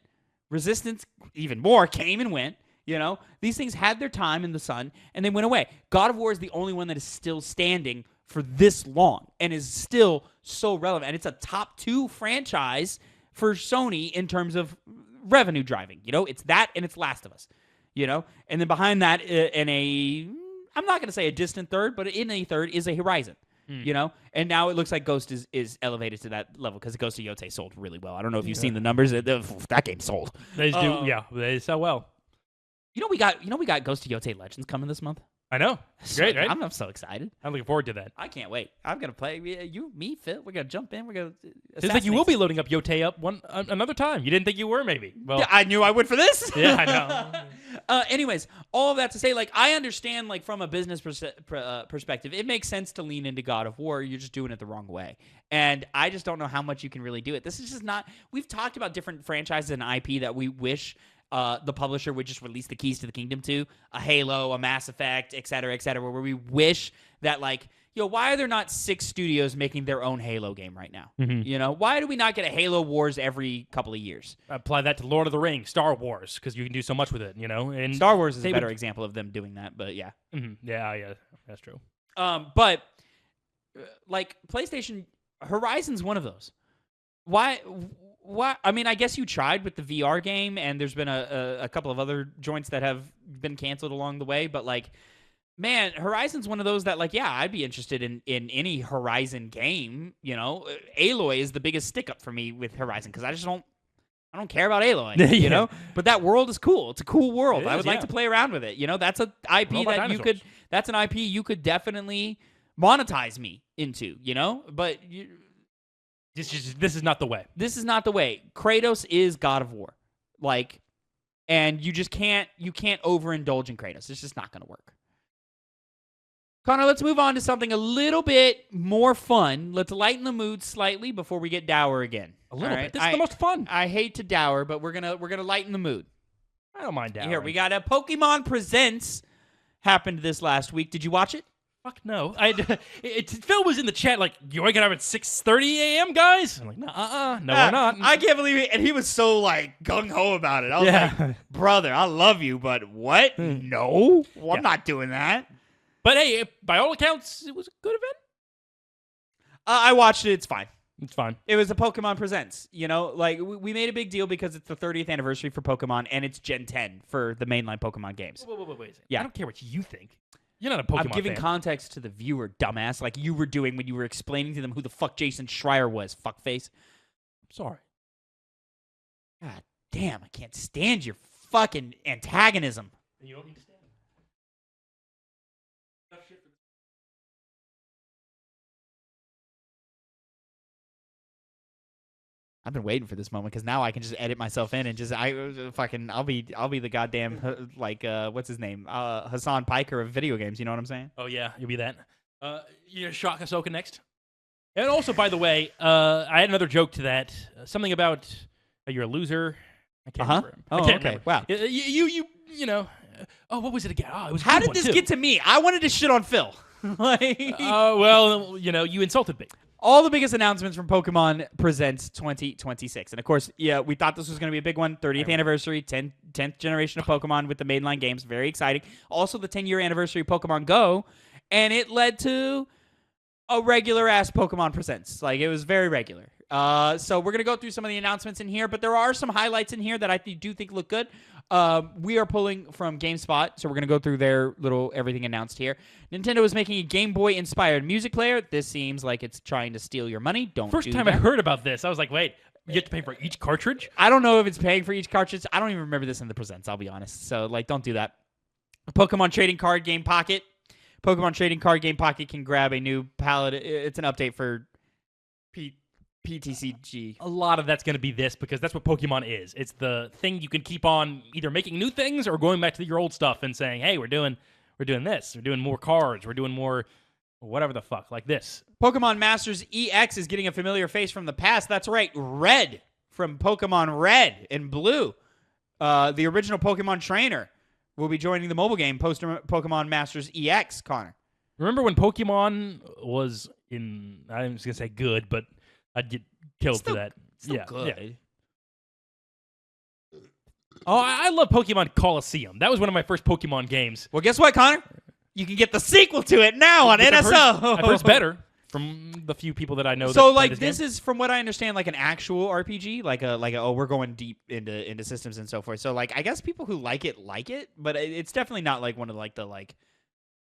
Resistance, even more, came and went. You know? These things had their time in the sun, and they went away. God of War is the only one that is still standing for this long and is still so relevant. And it's a top 2 franchise for Sony in terms of revenue driving. It's that and it's Last of Us. And then behind that, I'm not going to say a distant third, but in a third is a Horizon. And now it looks like Ghost is elevated to that level because Ghost of Yote sold really well. I don't know if you've seen the numbers. That game sold. They do, they sell well. We got Ghost of Yote Legends coming this month. I know. Great, right? I'm so excited. I'm looking forward to that. I can't wait. I'm gonna play. You, me, Phil. We're gonna jump in. We're gonna. It's like you will be loading up Yote up another time. You didn't think you were, maybe. Well, yeah, I knew I would for this. Yeah, I know. Anyways, all of that to say, I understand, from a business perspective, it makes sense to lean into God of War. You're just doing it the wrong way, and I just don't know how much you can really do it. This is just not. We've talked about different franchises and IP that we wish. The publisher would just release the keys to the kingdom to a Halo, a Mass Effect, et cetera, where we wish that, why are there not 6 studios making their own Halo game right now? Mm-hmm. Why do we not get a Halo Wars every couple of years? Apply that to Lord of the Rings, Star Wars, because you can do so much with it, And Star Wars is a better example of them doing that, but yeah. Mm-hmm. Yeah, that's true. But, PlayStation, Horizon's one of those. Why? I mean, I guess you tried with the VR game, and there's been a couple of other joints that have been canceled along the way. But man, Horizon's one of those that I'd be interested in any Horizon game. Aloy is the biggest stick up for me with Horizon because I don't care about Aloy. But that world is cool. It's a cool world. I would like to play around with it. That's an IP that you could. That's an IP you could definitely monetize me into. But. This is not the way. This is not the way. Kratos is God of War. And you just can't overindulge in Kratos. It's just not going to work. Connor, let's move on to something a little bit more fun. Let's lighten the mood slightly before we get dour again. A little bit. This is the most fun. I hate to dour, but we're gonna lighten the mood. I don't mind dour. Here, we got a Pokemon Presents happened this last week. Did you watch it? Fuck no. Phil was in the chat you waking up at 6:30 a.m., guys? I'm like, no, we're not. I can't believe it. And he was so gung-ho about it. I was like, brother, I love you, but what? No. Well, I'm not doing that. But hey, by all accounts, it was a good event. I watched it. It's fine. It's fine. It was a Pokemon Presents. We made a big deal because it's the 30th anniversary for Pokemon, and it's Gen 10 for the mainline Pokemon games. Wait a second. Yeah. I don't care what you think. You're not a Pokemon fan. I'm giving context to the viewer, dumbass, like you were doing when you were explaining to them who the fuck Jason Schreier was, fuckface. I'm sorry. God damn, I can't stand your fucking antagonism. You don't need to stand. I've been waiting for this moment because now I can just edit myself in and just I'll be the goddamn what's his name Hassan Piker of video games. You know what I'm saying? Oh yeah, you'll be that. You're Shock Ahsoka next. And also, by the way, I had another joke to that. Something about you're a loser. I can't remember. Oh, okay. Remember. Wow. You know. Oh, what was it again? Oh, it was. How did this get to me? I wanted to shit on Phil. Well, you insulted me. All the biggest announcements from Pokemon Presents 2026. And of course, yeah, we thought this was going to be a big one. 30th anniversary, 10th generation of Pokemon with the mainline games. Very exciting. Also, the 10-year anniversary of Pokemon Go. And it led to a regular-ass Pokemon Presents. It was very regular. So we're going to go through some of the announcements in here. But there are some highlights in here that I do think look good. We are pulling from GameSpot, so we're going to go through their little everything announced here. Nintendo is making a Game Boy-inspired music player. This seems like it's trying to steal your money. First time I heard about this, I was like, wait, you have to pay for each cartridge? I don't know if it's paying for each cartridge. I don't even remember this in the Presents, I'll be honest. So, don't do that. Pokemon Trading Card Game Pocket. Pokemon Trading Card Game Pocket can grab a new palette. It's an update for PTCG. A lot of that's going to be this because that's what Pokemon is. It's the thing you can keep on either making new things or going back to your old stuff and saying, hey, we're doing this. We're doing more cards. We're doing more whatever the fuck, like this. Pokemon Masters EX is getting a familiar face from the past. That's right. Red from Pokemon Red and Blue. The original Pokemon trainer will be joining the mobile game post Pokemon Masters EX, Connor. Remember when Pokemon was in, I'm just going to say good, but I'd get killed for that. Still good. Yeah. Oh, I love Pokemon Coliseum. That was one of my first Pokemon games. Well, guess what, Connor? You can get the sequel to it now on NSO. I've heard it's better. from the few people that I know. So that play like this is, from what I understand, like an actual RPG, like a oh, we're going deep into systems and so forth. So like I guess people who like it, but it's definitely not like one of like the like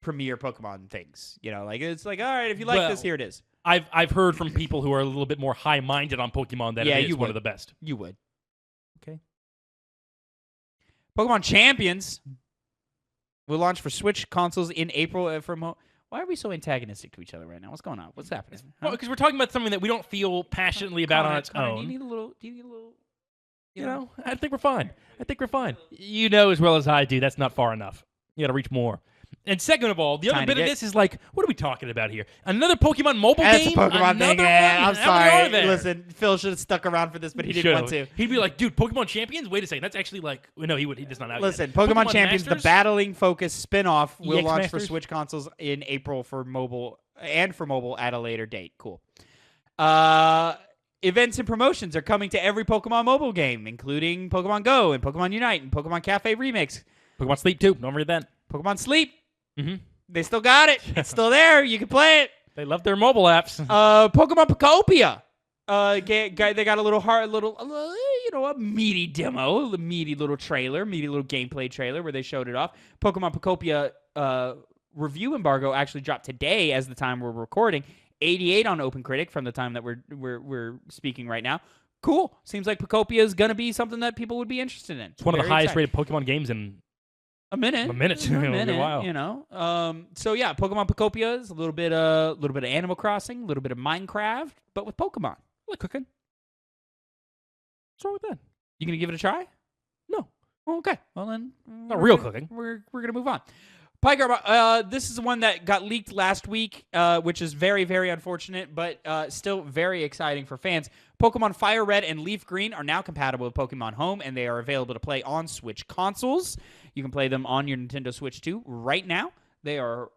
premier Pokemon things. You know, like it's like, all right, if you like this, here it is. I've heard from people who are a little bit more high-minded on Pokemon that it is one of the best. You would. Okay. Pokemon Champions will launch for Switch consoles in April. Why are we so antagonistic to each other right now? What's going on? What's happening? Well, because we're talking about something that we don't feel passionately about on its own. Do you need a little? You know, I think we're fine. You know as well as I do, that's not far enough. You got to reach more. And second of all, the other bit of this is like, what are we talking about here? Another Pokemon mobile game? That's a Pokemon thing. I'm sorry. Listen, Phil should have stuck around for this, but he didn't want to. He'd be like, dude, Pokemon Champions? Wait a second. That's actually like, no, he does not. Listen, Pokemon Champions, Masters? the battling focus spin-off, will launch Masters? for Switch consoles in April for mobile at a later date. Cool. Events and promotions are coming to every Pokemon mobile game, including Pokemon Go and Pokemon Unite and Pokemon Cafe Remakes. Pokemon Sleep too. Don't forget that. Pokemon Sleep. Mm-hmm. They still got it. It's still there. You can play it. They love their mobile apps. Pokemon Pokopia. They got a meaty demo, a meaty little trailer, meaty little gameplay trailer where they showed it off. Pokemon Pokopia review embargo actually dropped today as the time we're recording. 88 on OpenCritic from the time that we're speaking right now. Cool. Seems like Pokopia is going to be something that people would be interested in. It's one of the highest rated Pokemon games in a minute. Wow. You know. So yeah, Pokemon Pokopia is a little bit of Animal Crossing, a little bit of Minecraft, but with Pokemon. I like cooking. What's wrong with that? You gonna give it a try? No. Oh, okay. Well then, not real cooking. We're gonna move on. Pygar, this is the one that got leaked last week, which is very, very unfortunate, but still very exciting for fans. Pokemon Fire Red and Leaf Green are now compatible with Pokemon Home, and they are available to play on Switch consoles. You can play them on your Nintendo Switch 2 right now. They are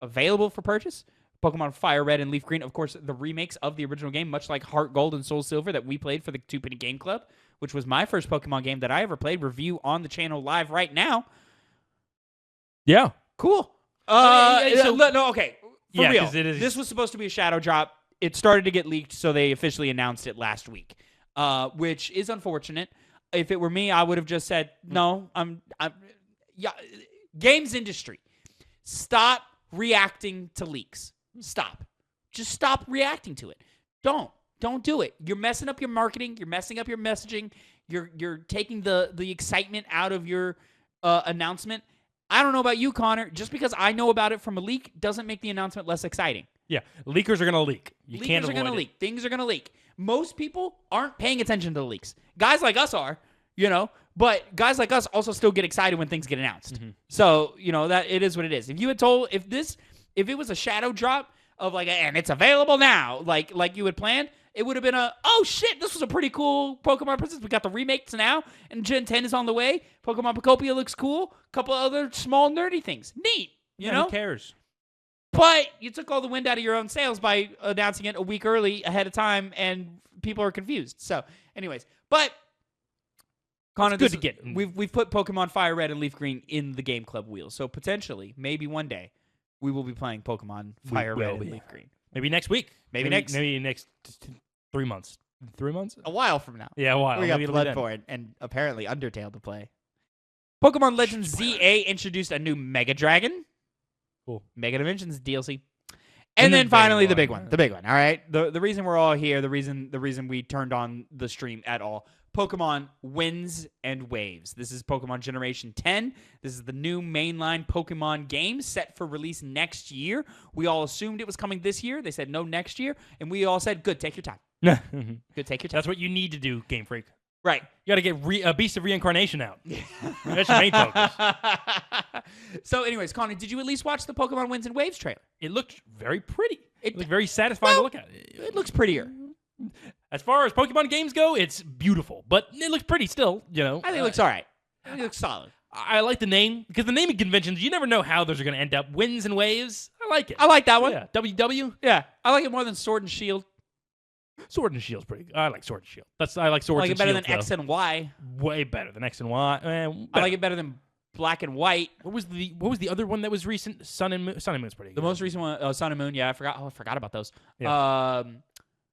available for purchase. Pokemon Fire Red and Leaf Green, of course, the remakes of the original game, much like Heart Gold and Soul Silver that we played for the Two Penny Game Club, which was my first Pokemon game that I ever played. Review on the channel live right now. Yeah. Cool. Okay. For real. This was supposed to be a shadow drop. It started to get leaked, so they officially announced it last week, which is unfortunate. If it were me, I would have just said, no, yeah. Games industry, stop reacting to leaks. Stop. Just stop reacting to it. Don't do it. You're messing up your marketing. You're messing up your messaging. You're taking the excitement out of your announcement. I don't know about you, Connor. Just because I know about it from a leak doesn't make the announcement less exciting. Yeah, leakers are going to leak. Leakers are going to leak. Things are going to leak. Most people aren't paying attention to the leaks. Guys like us are, but guys like us also still get excited when things get announced. Mm-hmm. So, that it is what it is. If you had told, if it was a shadow drop of and it's available now, like you had planned, it would have been oh shit, this was a pretty cool Pokemon Princess. We got the remakes now, and Gen 10 is on the way. Pokemon Pokopia looks cool. A couple other small nerdy things. Neat, you know? Who cares? But you took all the wind out of your own sails by announcing it a week early ahead of time, and people are confused. So, anyways, but Connor, it's good to get. We've put Pokemon Fire Red and Leaf Green in the Game Club wheel. So potentially, maybe one day, we will be playing Pokemon Fire Red and Leaf Green. Maybe next week. Maybe next 3 months. 3 months? A while from now. Yeah, a while. We got Bloodborne and apparently Undertale to play. Pokemon Legends ZA introduced a new Mega Dragon. Cool. Mega Dimensions DLC. And then finally the big one. The big one. All right. The reason we're all here, the reason we turned on the stream at all. Pokemon Winds and Waves. This is Pokemon Generation 10. This is the new mainline Pokemon game set for release next year. We all assumed it was coming this year. They said no next year. And we all said, good, take your time. Good, take your time. That's what you need to do, Game Freak. Right. You got to get Beast of Reincarnation out. That's your main focus. So anyways, Connie, did you at least watch the Pokemon Winds and Waves trailer? It looked very pretty. It looked very satisfying to look at. It looks prettier. As far as Pokemon games go, it's beautiful, but it looks pretty still, I think it looks all right. I think it looks solid. I like the name, because the naming conventions, you never know how those are going to end up. Winds and Waves, I like it. I like that one. Yeah. WW? Yeah. I like it more than Sword and Shield. Sword and Shield's pretty good. I like Sword and Shield. I like Swords and Shield. I like it better than X and Y. Way better than X and Y. I like it better than black and white. What was the other one that was recent? Sun and Moon. Sun and Moon's pretty good. The most recent one, Sun and Moon. Yeah, I forgot about those. Yeah.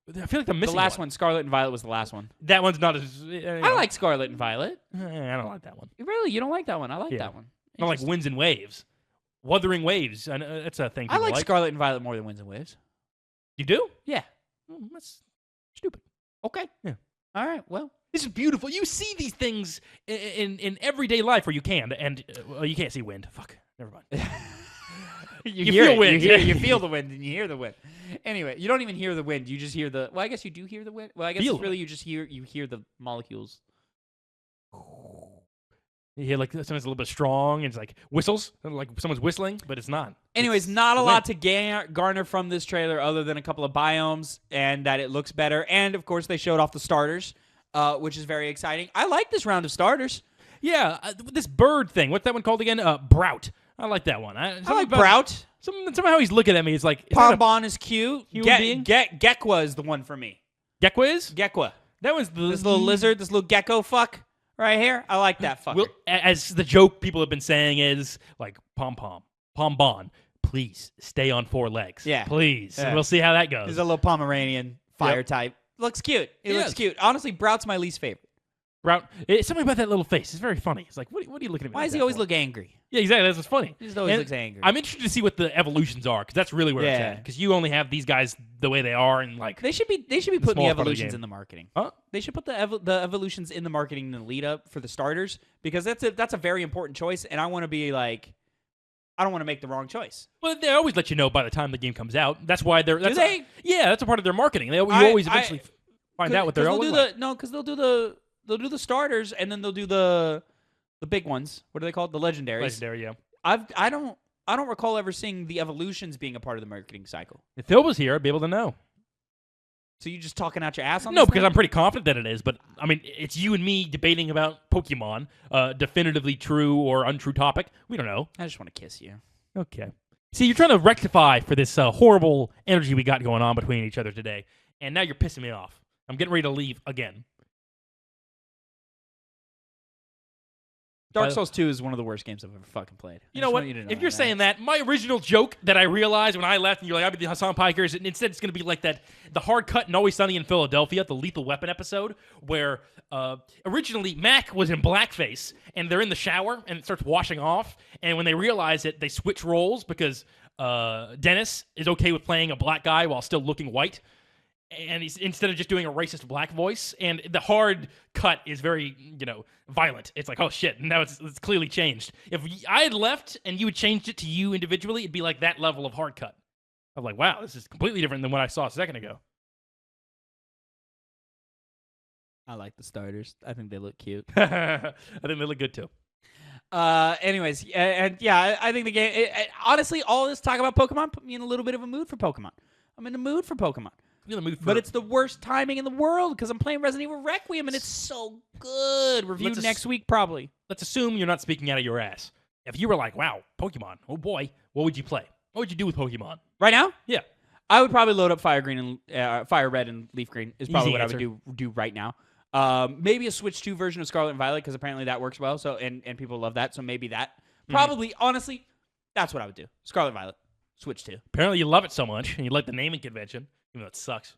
I feel like I'm missing the last one, Scarlet and Violet, was the last one. That one's not as. I like Scarlet and Violet. I don't like that one. Really, you don't like that one? I like Yeah. that one. I don't like Winds and Waves. Wuthering Waves. I know that's a thing. I like Scarlet and Violet more than Winds and Waves. You do? Yeah. That's stupid. Okay. Yeah. All right. Well, this is beautiful. You see these things in everyday life where you can, and you can't see wind. Fuck. Never mind. you feel it. wind. You feel the wind, and you hear the wind. Anyway, you don't even hear the wind. You just hear the. Well, I guess you do hear the wind. Well, I guess it's really you just hear the molecules. You hear like something's a little bit strong, and it's like whistles, like someone's whistling, but it's not. Anyways, not a lot to garner from this trailer other than a couple of biomes and that it looks better. And, of course, they showed off the starters, which is very exciting. I like this round of starters. Yeah, this bird thing. What's that one called again? Brout. I like that one. I like Brout. Somehow he's looking at me. It's like... Pombon is cute. Being? Gekwa is the one for me. Gekwa is? Gekwa. That was this little lizard, this little gecko fuck right here. I like that fucker. Well, as the joke people have been saying is, like, Pombon, please stay on 4 legs. Yeah. Please. Yeah. And we'll see how that goes. He's a little Pomeranian fire type. Looks cute. He looks cute. Honestly, Brout's my least favorite. Brout. Something about that little face. It's very funny. It's like, what are you looking at me Why like does he that always for? look angry? Yeah, exactly. That's what's funny. He just always looks angry. I'm interested to see what the evolutions are, because that's really where it's at. Because you only have these guys the way they are, and like They should be putting the small part of the evolutions game. in the marketing. Huh? They should put the evolutions in the marketing in the lead up for the starters, because that's a very important choice, and I want to be like, I don't want to make the wrong choice. Well, they always let you know by the time the game comes out. That's why they're. That's Do they? Yeah, that's a part of their marketing. You always eventually find out what they're all like. No, because they'll do the starters, and then they'll do the big ones. What are they called? The legendaries. Legendary, yeah. I don't recall ever seeing the evolutions being a part of the marketing cycle. If Phil was here, I'd be able to know. So you just talking out your ass on No, this because thing? I'm pretty confident that it is. But I mean, it's you and me debating about Pokemon, definitively true or untrue topic. We don't know. I just want to kiss you. Okay. See, you're trying to rectify for this horrible energy we got going on between each other today, and now you're pissing me off. I'm getting ready to leave again. Dark Souls 2 is one of the worst games I've ever fucking played. You know what? If you're saying that, my original joke that I realized when I left and you're like, I'll be the Hassan Pikers, and instead it's going to be like that, the hard cut in Always Sunny in Philadelphia, the Lethal Weapon episode, where originally Mac was in blackface, and they're in the shower, and it starts washing off, and when they realize it, they switch roles because Dennis is okay with playing a black guy while still looking white. And he's instead of just doing a racist black voice, and the hard cut is very, violent. It's like, oh shit, now it's clearly changed. If I had left and you had changed it to you individually, it'd be like that level of hard cut. I'm like, wow, this is completely different than what I saw a second ago. I like the starters. I think they look cute. I think they look good too. Anyways, I think the game. Honestly, all this talk about Pokemon put me in a little bit of a mood for Pokemon. I'm in the mood for Pokemon. But it's the worst timing in the world because I'm playing Resident Evil Requiem and it's so good. Review next week, probably. Let's assume you're not speaking out of your ass. If you were like, wow, Pokemon, oh boy, what would you play? What would you do with Pokemon? Right now? Yeah. I would probably load up Fire Red and Leaf Green is probably Easy what answer. I would do right now. Maybe a Switch 2 version of Scarlet and Violet because apparently that works well. So and people love that. So maybe that. Probably, honestly, that's what I would do. Scarlet and Violet. Switch 2. Apparently you love it so much and you like the naming convention, even though it sucks.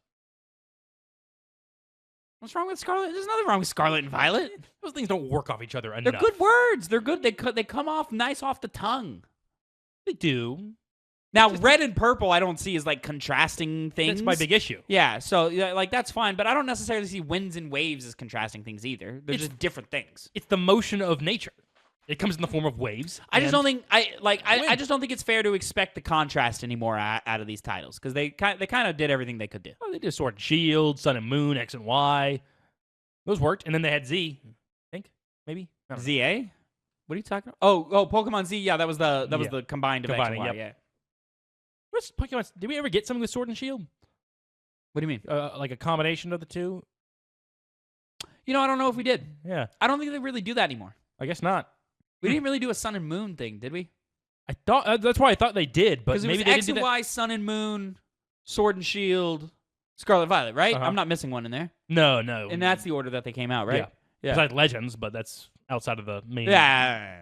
What's wrong with Scarlet? There's nothing wrong with Scarlet and Violet. Those things don't work off each other enough. They're good words. They're good. They come off nice off the tongue. They do. Now, red and purple I don't see as like contrasting things. That's my big issue. Yeah, so like that's fine, but I don't necessarily see winds and waves as contrasting things either. They're just different things. It's the motion of nature. It comes in the form of waves. I just don't think I just don't think it's fair to expect the contrast anymore out of these titles because they kind of did everything they could do. Well, they did Sword and Shield, Sun and Moon, X and Y. Those worked, and then they had Z. I think maybe ZA. What are you talking about? Oh, Pokemon Z. Yeah, that was the combined of X and Y. Yep. Yeah. What's Pokemon? Did we ever get something with Sword and Shield? What do you mean? Like a combination of the two? I don't know if we did. Yeah. I don't think they really do that anymore. I guess not. We didn't really do a Sun and Moon thing, did we? I thought that's why I thought they did, but maybe they X didn't and do that. Y, Sun and Moon, Sword and Shield, Scarlet Violet, right? Uh-huh. I'm not missing one in there. No. And that's the order that they came out, right? Yeah. Besides Legends, but that's outside of the main. Yeah.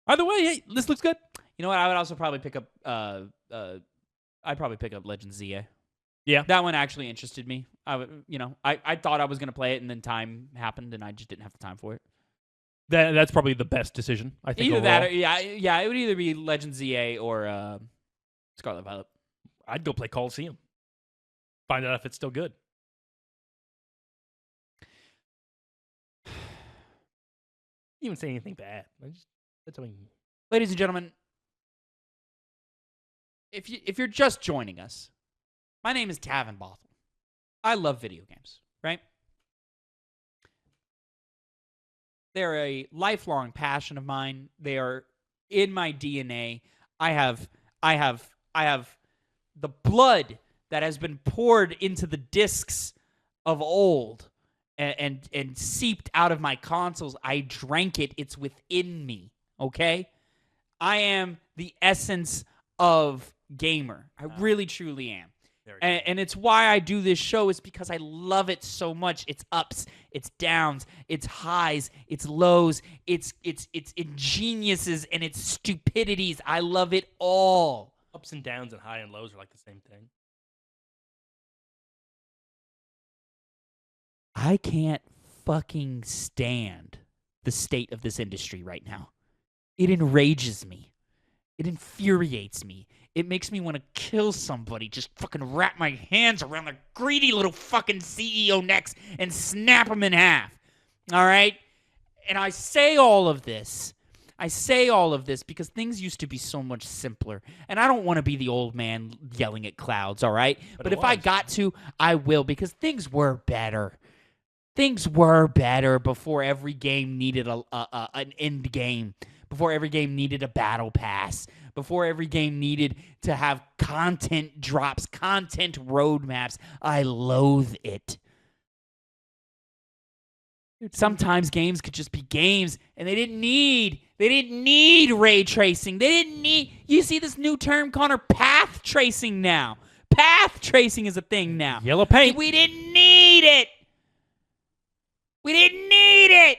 Either way, hey, this looks good. You know what? I would also probably pick up. I'd probably pick up Legend ZA. Yeah. That one actually interested me. I thought I was gonna play it, and then time happened, and I just didn't have the time for it. That's probably the best decision, I think. Either overall. that, or, yeah. It would either be Legend ZA or Scarlet Violet. I'd go play Coliseum. Find out if it's still good. You didn't say anything bad. That's something. Ladies and gentlemen, if you're just joining us, my name is Tavin Bothel. I love video games, right? They're a lifelong passion of mine. They are in my DNA. I have the blood that has been poured into the discs of old and seeped out of my consoles. I drank it. It's within me, okay? I am the essence of gamer. I really, truly am. And it's why I do this show, is because I love it so much. It's ups, it's downs, it's highs, it's lows, it's ingeniouses, and it's stupidities. I love it all. Ups and downs and high and lows are like the same thing. I can't fucking stand the state of this industry right now. It enrages me. It infuriates me. It makes me want to kill somebody. Just fucking wrap my hands around their greedy little fucking CEO necks and snap them in half. All right? And I say all of this because things used to be so much simpler. And I don't want to be the old man yelling at clouds, all right? But if I got to, I will, because things were better. Things were better before every game needed an end game, before every game needed a battle pass, before every game needed to have content drops, content roadmaps. I loathe it. Sometimes games could just be games, and they didn't need ray tracing. You see this new term, Connor, path tracing now. Path tracing is a thing now. Yellow paint. We didn't need it. We didn't need it.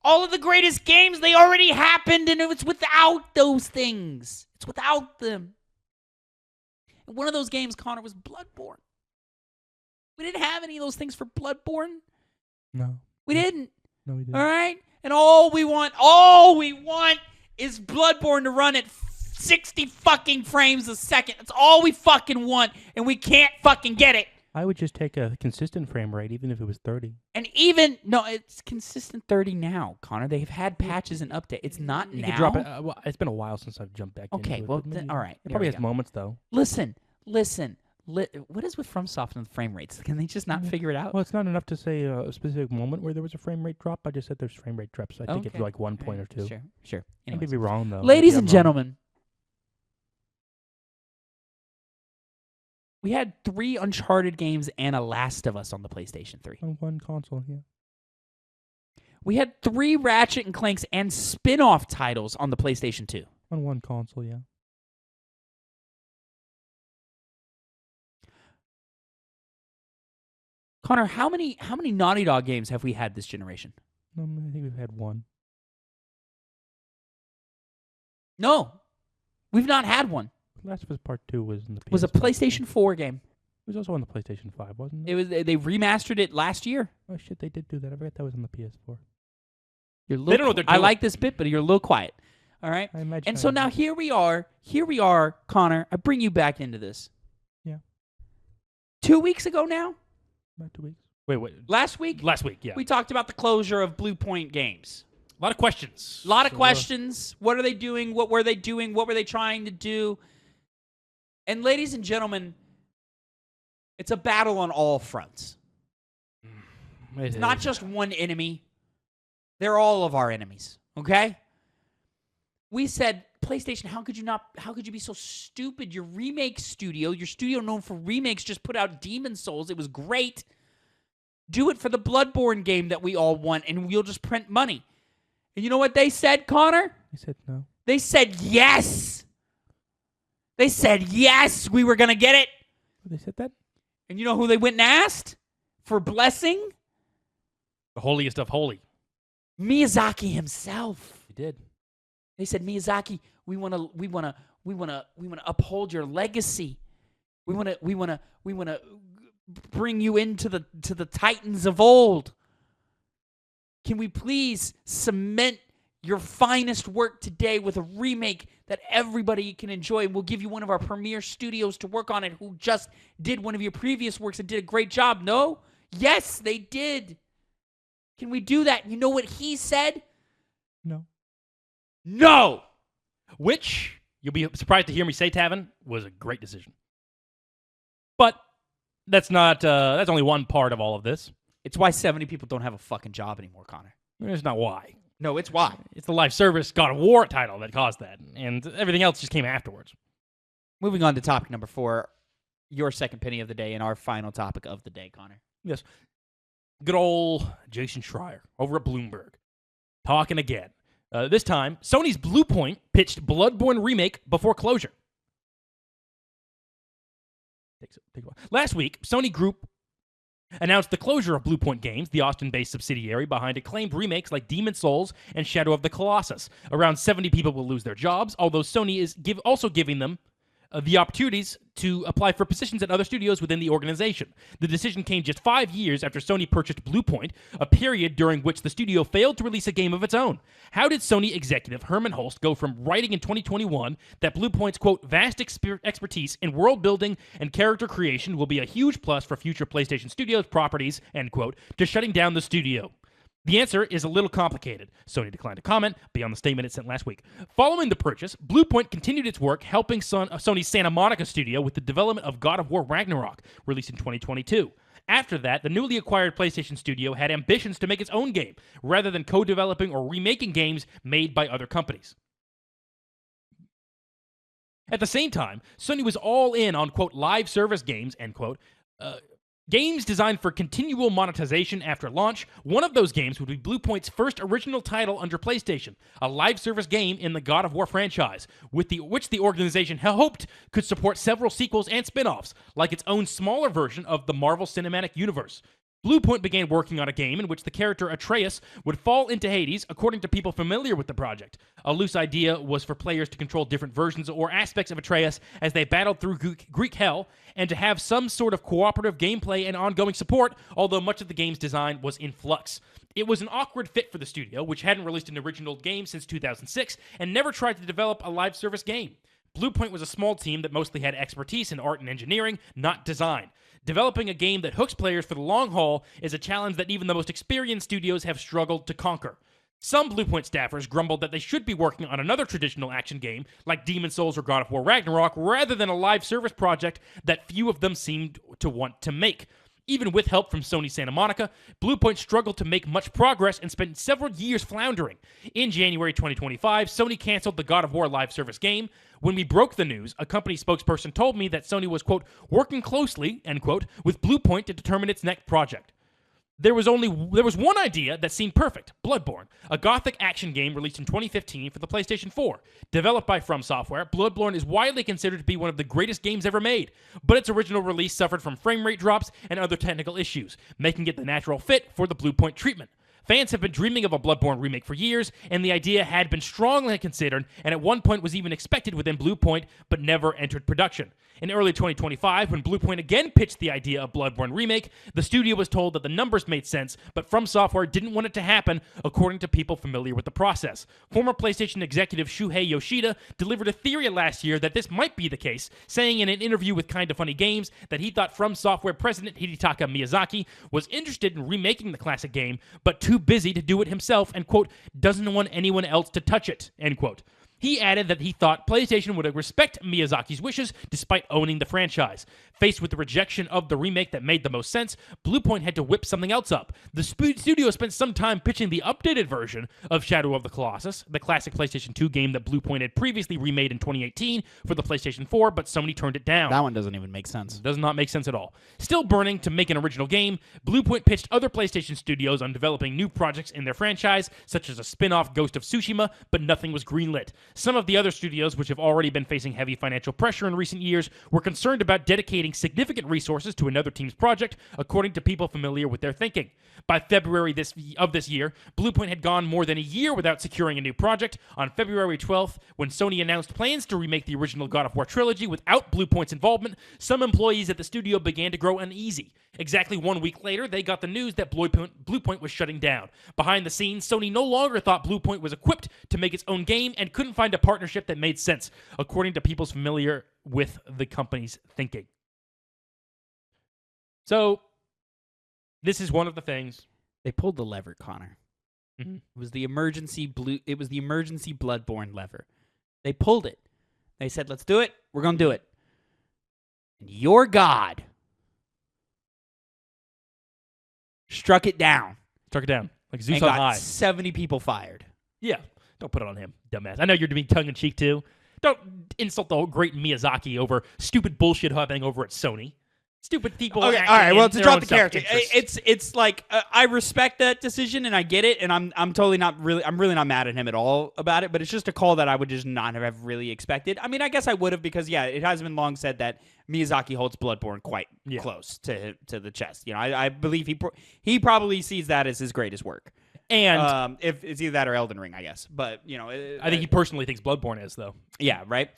All of the greatest games, they already happened, and it's without those things. It's without them. And one of those games, Connor, was Bloodborne. We didn't have any of those things for Bloodborne. No. We didn't. No, we didn't. All right? And all we want is Bloodborne to run at 60 fucking frames a second. That's all we fucking want, and we can't fucking get it. I would just take a consistent frame rate, even if it was 30. And it's consistent 30 now, Connor. They've had patches and updates. It's not You now. could drop it. Well, it's been a while since I've jumped back Okay, into it. well, but maybe- all right. It probably has moments, though. Listen. What is with FromSoft and the frame rates? Can they just not figure it out? Well, it's not enough to say a specific moment where there was a frame rate drop. I just said there's frame rate drops. I think it's like 1 point or 2. Sure. I may Anyways. be wrong, though. Ladies Maybe and I'm wrong. gentlemen, we had 3 Uncharted games and a Last of Us on the PlayStation 3. On one console, yeah. We had 3 Ratchet and Clanks and spin-off titles on the PlayStation 2. On one console, yeah. Connor, how many Naughty Dog games have we had this generation? I think we've had 1. No. We've not had one. Last of Us Part 2 was in the PS5. It was a PlayStation 4 game. It was also on the PlayStation 5, wasn't it? It was. They remastered it last year. Oh, shit, they did do that. I forgot that was on the PS4. You're a little, They don't know what they're I doing. like this bit, but you're a little quiet. All right? I imagine. And so now here we are, Connor. I bring you back into this. Yeah. 2 weeks ago now? About 2 weeks. Wait. Last week? Last week, yeah. We talked about the closure of Bluepoint Games. A lot of questions. A lot of questions. What are they doing? What were they doing? What were they trying to do? And ladies and gentlemen, it's a battle on all fronts. It's not just one enemy. They're all of our enemies, okay? We said, PlayStation, how could you be so stupid? Your studio known for remakes, just put out Demon Souls. It was great. Do it for the Bloodborne game that we all want, and you'll just print money. And you know what they said, Connor? They said no. They said yes. They said yes, we were going to get it. They said that? And you know who they went and asked for blessing? The holiest of holy. Miyazaki himself. He did. They said, Miyazaki, we want to uphold your legacy. We want to bring you into the titans of old. Can we please cement your finest work today with a remake that everybody can enjoy? We'll give you one of our premier studios to work on it who just did one of your previous works and did a great job. No? Yes, they did. Can we do that? You know what he said? No. No! Which, you'll be surprised to hear me say, Tavin, was a great decision. But that's only one part of all of this. It's why 70 people don't have a fucking job anymore, Connor. It's not why. No, it's why. It's the live service God of War title that caused that, and everything else just came afterwards. Moving on to topic number 4, your second penny of the day and our final topic of the day, Connor. Yes. Good old Jason Schreier over at Bloomberg. Talking again. This time, Sony's Bluepoint pitched Bloodborne Remake before closure. Take a while. Last week, Sony Group announced the closure of Bluepoint Games, the Austin-based subsidiary behind acclaimed remakes like Demon's Souls and Shadow of the Colossus. Around 70 people will lose their jobs, although Sony is also giving them the opportunities to apply for positions at other studios within the organization. The decision came just 5 years after Sony purchased Bluepoint, a period during which the studio failed to release a game of its own. How did Sony executive Herman Holst go from writing in 2021 that Bluepoint's, quote, vast expertise in world building and character creation will be a huge plus for future PlayStation Studios properties, end quote, to shutting down the studio? The answer is a little complicated. Sony declined to comment beyond the statement it sent last week. Following the purchase, Bluepoint continued its work helping Sony's Santa Monica studio with the development of God of War Ragnarok, released in 2022. After that, the newly acquired PlayStation studio had ambitions to make its own game, rather than co-developing or remaking games made by other companies. At the same time, Sony was all in on, quote, live service games, end quote, games designed for continual monetization after launch. One of those games would be Bluepoint's first original title under PlayStation, a live service game in the God of War franchise, which the organization hoped could support several sequels and spin-offs, like its own smaller version of the Marvel Cinematic Universe. Bluepoint began working on a game in which the character Atreus would fall into Hades, according to people familiar with the project. A loose idea was for players to control different versions or aspects of Atreus as they battled through Greek hell, and to have some sort of cooperative gameplay and ongoing support, although much of the game's design was in flux. It was an awkward fit for the studio, which hadn't released an original game since 2006, and never tried to develop a live service game. Bluepoint was a small team that mostly had expertise in art and engineering, not design. Developing a game that hooks players for the long haul is a challenge that even the most experienced studios have struggled to conquer. Some Bluepoint staffers grumbled that they should be working on another traditional action game like Demon's Souls or God of War Ragnarok rather than a live service project that few of them seemed to want to make. Even with help from Sony Santa Monica, Bluepoint struggled to make much progress and spent several years floundering. In January 2025, Sony canceled the God of War live service game. When we broke the news, a company spokesperson told me that Sony was, quote, working closely, end quote, with Bluepoint to determine its next project. There was one idea that seemed perfect, Bloodborne, a gothic action game released in 2015 for the PlayStation 4. Developed by From Software, Bloodborne is widely considered to be one of the greatest games ever made, but its original release suffered from frame rate drops and other technical issues, making it the natural fit for the Bluepoint treatment. Fans have been dreaming of a Bloodborne remake for years, and the idea had been strongly considered, and at one point was even expected within Bluepoint, but never entered production. In early 2025, when Bluepoint again pitched the idea of Bloodborne Remake, the studio was told that the numbers made sense, but From Software didn't want it to happen, according to people familiar with the process. Former PlayStation executive Shuhei Yoshida delivered a theory last year that this might be the case, saying in an interview with Kinda Funny Games that he thought From Software president Hidetaka Miyazaki was interested in remaking the classic game, but too busy to do it himself and, quote, doesn't want anyone else to touch it, end quote. He added that he thought PlayStation would respect Miyazaki's wishes despite owning the franchise. Faced with the rejection of the remake that made the most sense, Bluepoint had to whip something else up. The studio spent some time pitching the updated version of Shadow of the Colossus, the classic PlayStation 2 game that Bluepoint had previously remade in 2018 for the PlayStation 4, but Sony turned it down. That one doesn't even make sense. Does not make sense at all. Still burning to make an original game, Bluepoint pitched other PlayStation studios on developing new projects in their franchise, such as a spin-off Ghost of Tsushima, but nothing was greenlit. Some of the other studios, which have already been facing heavy financial pressure in recent years, were concerned about dedicating significant resources to another team's project, according to people familiar with their thinking. By February of this year, Bluepoint had gone more than a year without securing a new project. On February 12th, when Sony announced plans to remake the original God of War trilogy without Bluepoint's involvement, some employees at the studio began to grow uneasy. Exactly 1 week later, they got the news that Bluepoint was shutting down. Behind the scenes, Sony no longer thought Bluepoint was equipped to make its own game and couldn't find a partnership that made sense, according to people familiar with the company's thinking. So, this is one of the things. They pulled the lever, Connor. Mm-hmm. It was the emergency Bloodborne lever. They pulled it. They said, "Let's do it. We're going to do it." And your God struck it down. Like Zeus and on got high. 70 people fired. Yeah. Don't put it on him, dumbass. I know you're being tongue-in-cheek, too. Don't insult the great Miyazaki over stupid bullshit happening over at Sony. Stupid people. Okay, acting all right. in Well, to their drop own the character, self-interest. it's like I respect that decision and I get it, and I'm totally not really not mad at him at all about it. But it's just a call that I would just not have really expected. I mean, I guess I would have because it has been long said that Miyazaki holds Bloodborne quite close to the chest. You know, I believe he probably sees that as his greatest work. And if it's either that or Elden Ring, I guess. But you know, I think he personally thinks Bloodborne is, though. Yeah, right.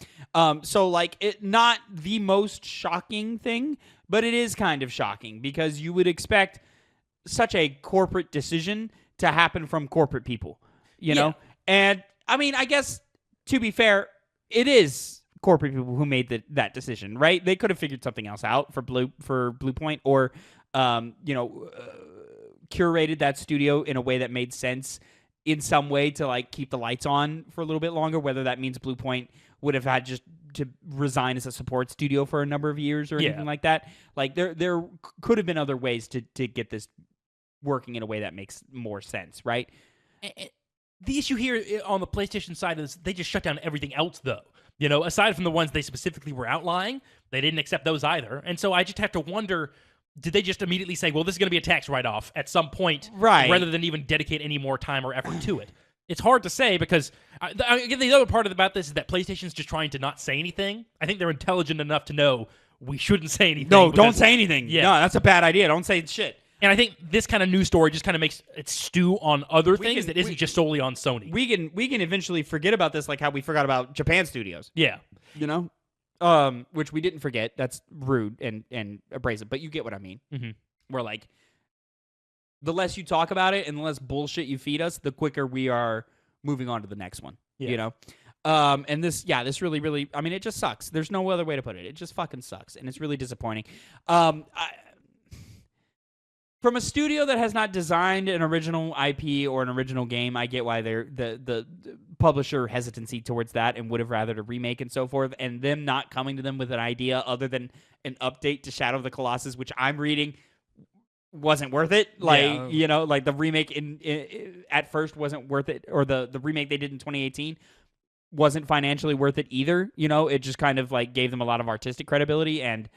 So like, it not the most shocking thing, but it is kind of shocking because you would expect such a corporate decision to happen from corporate people, you know. And I mean, I guess to be fair, it is corporate people who made that decision, right? They could have figured something else out for Bluepoint, or curated that studio in a way that made sense in some way to like keep the lights on for a little bit longer, whether that means Bluepoint would have had just to resign as a support studio for a number of years or anything like that. Like there could have been other ways to get this working in a way that makes more sense, right? The issue here on the PlayStation side is they just shut down everything else, though. You know, aside from the ones they specifically were outlining, they didn't accept those either. And so I just have to wonder, did they just immediately say, well, this is going to be a tax write-off at some point, right, rather than even dedicate any more time or effort to it? It's hard to say because, again, the other part about this is that PlayStation's just trying to not say anything. I think they're intelligent enough to know we shouldn't say anything. No, don't say anything. Yeah. No, that's a bad idea. Don't say shit. And I think this kind of news story just kind of makes it stew on other things that isn't just solely on Sony. We can eventually forget about this, like how we forgot about Japan studios. Yeah. You know? Which we didn't forget. That's rude and abrasive, but you get what I mean. Mm-hmm. We're like, the less you talk about it and the less bullshit you feed us, the quicker we are moving on to the next one. Yeah. You know? And this really, really, I mean, it just sucks. There's no other way to put it. It just fucking sucks, and it's really disappointing. From a studio that has not designed an original IP or an original game, I get why the publisher hesitancy towards that and would have rather to remake and so forth, and them not coming to them with an idea other than an update to Shadow of the Colossus, which I'm reading wasn't worth it. Like, you know, like the remake in at first wasn't worth it, or the remake they did in 2018 wasn't financially worth it either. You know, it just kind of like gave them a lot of artistic credibility and,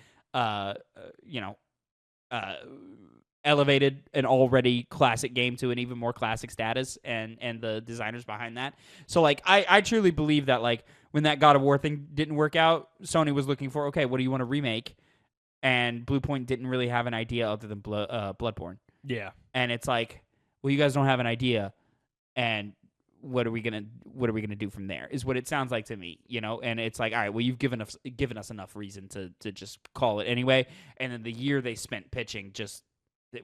elevated an already classic game to an even more classic status, and the designers behind that. So like I truly believe that like when that God of War thing didn't work out, Sony was looking for, okay, what do you want to remake? And Bluepoint didn't really have an idea other than Bloodborne. Yeah. And it's like, well, you guys don't have an idea, and what are we gonna do from there? Is what it sounds like to me, you know. And it's like, all right, well, you've given us enough reason to just call it anyway. And then the year they spent pitching, just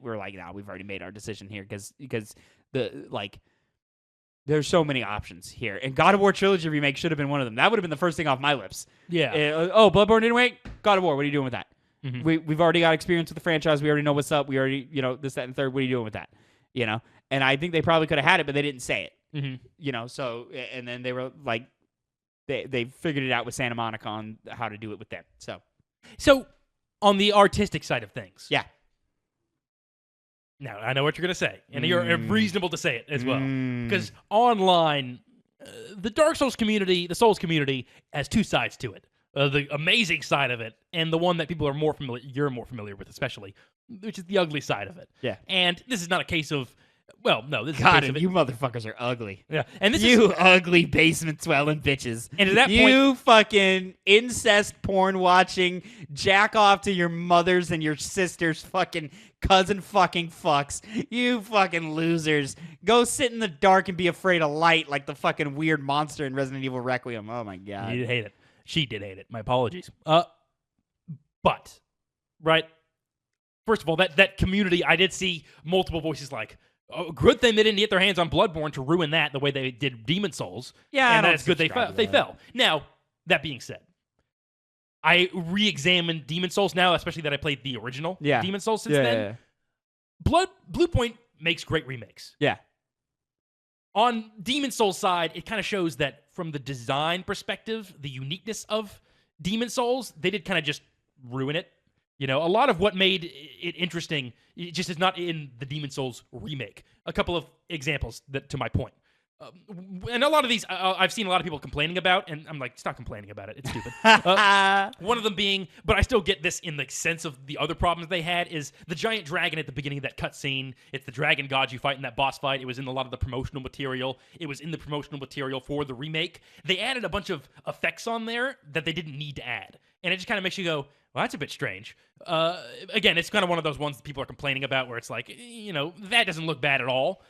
we're like, nah, we've already made our decision here because the like there's so many options here, and God of War Trilogy remake should have been one of them. That would have been the first thing off my lips. Yeah. Bloodborne didn't wait. God of War, what are you doing with that? Mm-hmm. We've already got experience with the franchise. We already know what's up. We already, you know, this, that, and third. What are you doing with that? You know, and I think they probably could have had it, but they didn't say it. Mm-hmm. You know, so, and then they were like, they figured it out with Santa Monica on how to do it with them. So on the artistic side of things, yeah. Now I know what you're gonna say, and you're reasonable to say it as well, because online, the Dark Souls community, the Souls community, has two sides to it. The amazing side of it, and the one that people are more familiar with, especially, which is the ugly side of it. Yeah. And this is not a case of Well, no, this is God, the and base you of motherfuckers are ugly. it. Yeah, and this You is ugly basement dwelling bitches. and at that point, You fucking incest porn watching, jack off to your mother's and your sister's fucking cousin fucking fucks. You fucking losers. Go sit in the dark and be afraid of light like the fucking weird monster in Resident Evil Requiem. Oh my god. you did hate it. She did hate it. My apologies. But right. First of all, that community, I did see multiple voices like, oh, good thing they didn't get their hands on Bloodborne to ruin that the way they did Demon Souls. Yeah, I and don't that's good they subscribe to that. fell. Now, that being said, I re-examined Demon Souls now, especially that I played the original Demon Souls since then. Bluepoint makes great remakes. Yeah. On Demon Souls side, it kind of shows that from the design perspective, the uniqueness of Demon Souls, they did kind of just ruin it. You know, a lot of what made it interesting it just is not in the Demon Souls remake. A couple of examples that to my point. And a lot of these I've seen a lot of people complaining about, and I'm like, stop complaining about it. It's stupid. One of them being, but I still get this in the sense of the other problems they had, is the giant dragon at the beginning of that cutscene. It's the dragon god you fight in that boss fight. It was in a lot of the promotional material. It was in the promotional material for the remake. They added a bunch of effects on there that they didn't need to add. And it just kind of makes you go, well, that's a bit strange. Again, it's kind of one of those ones that people are complaining about where it's like, you know, that doesn't look bad at all.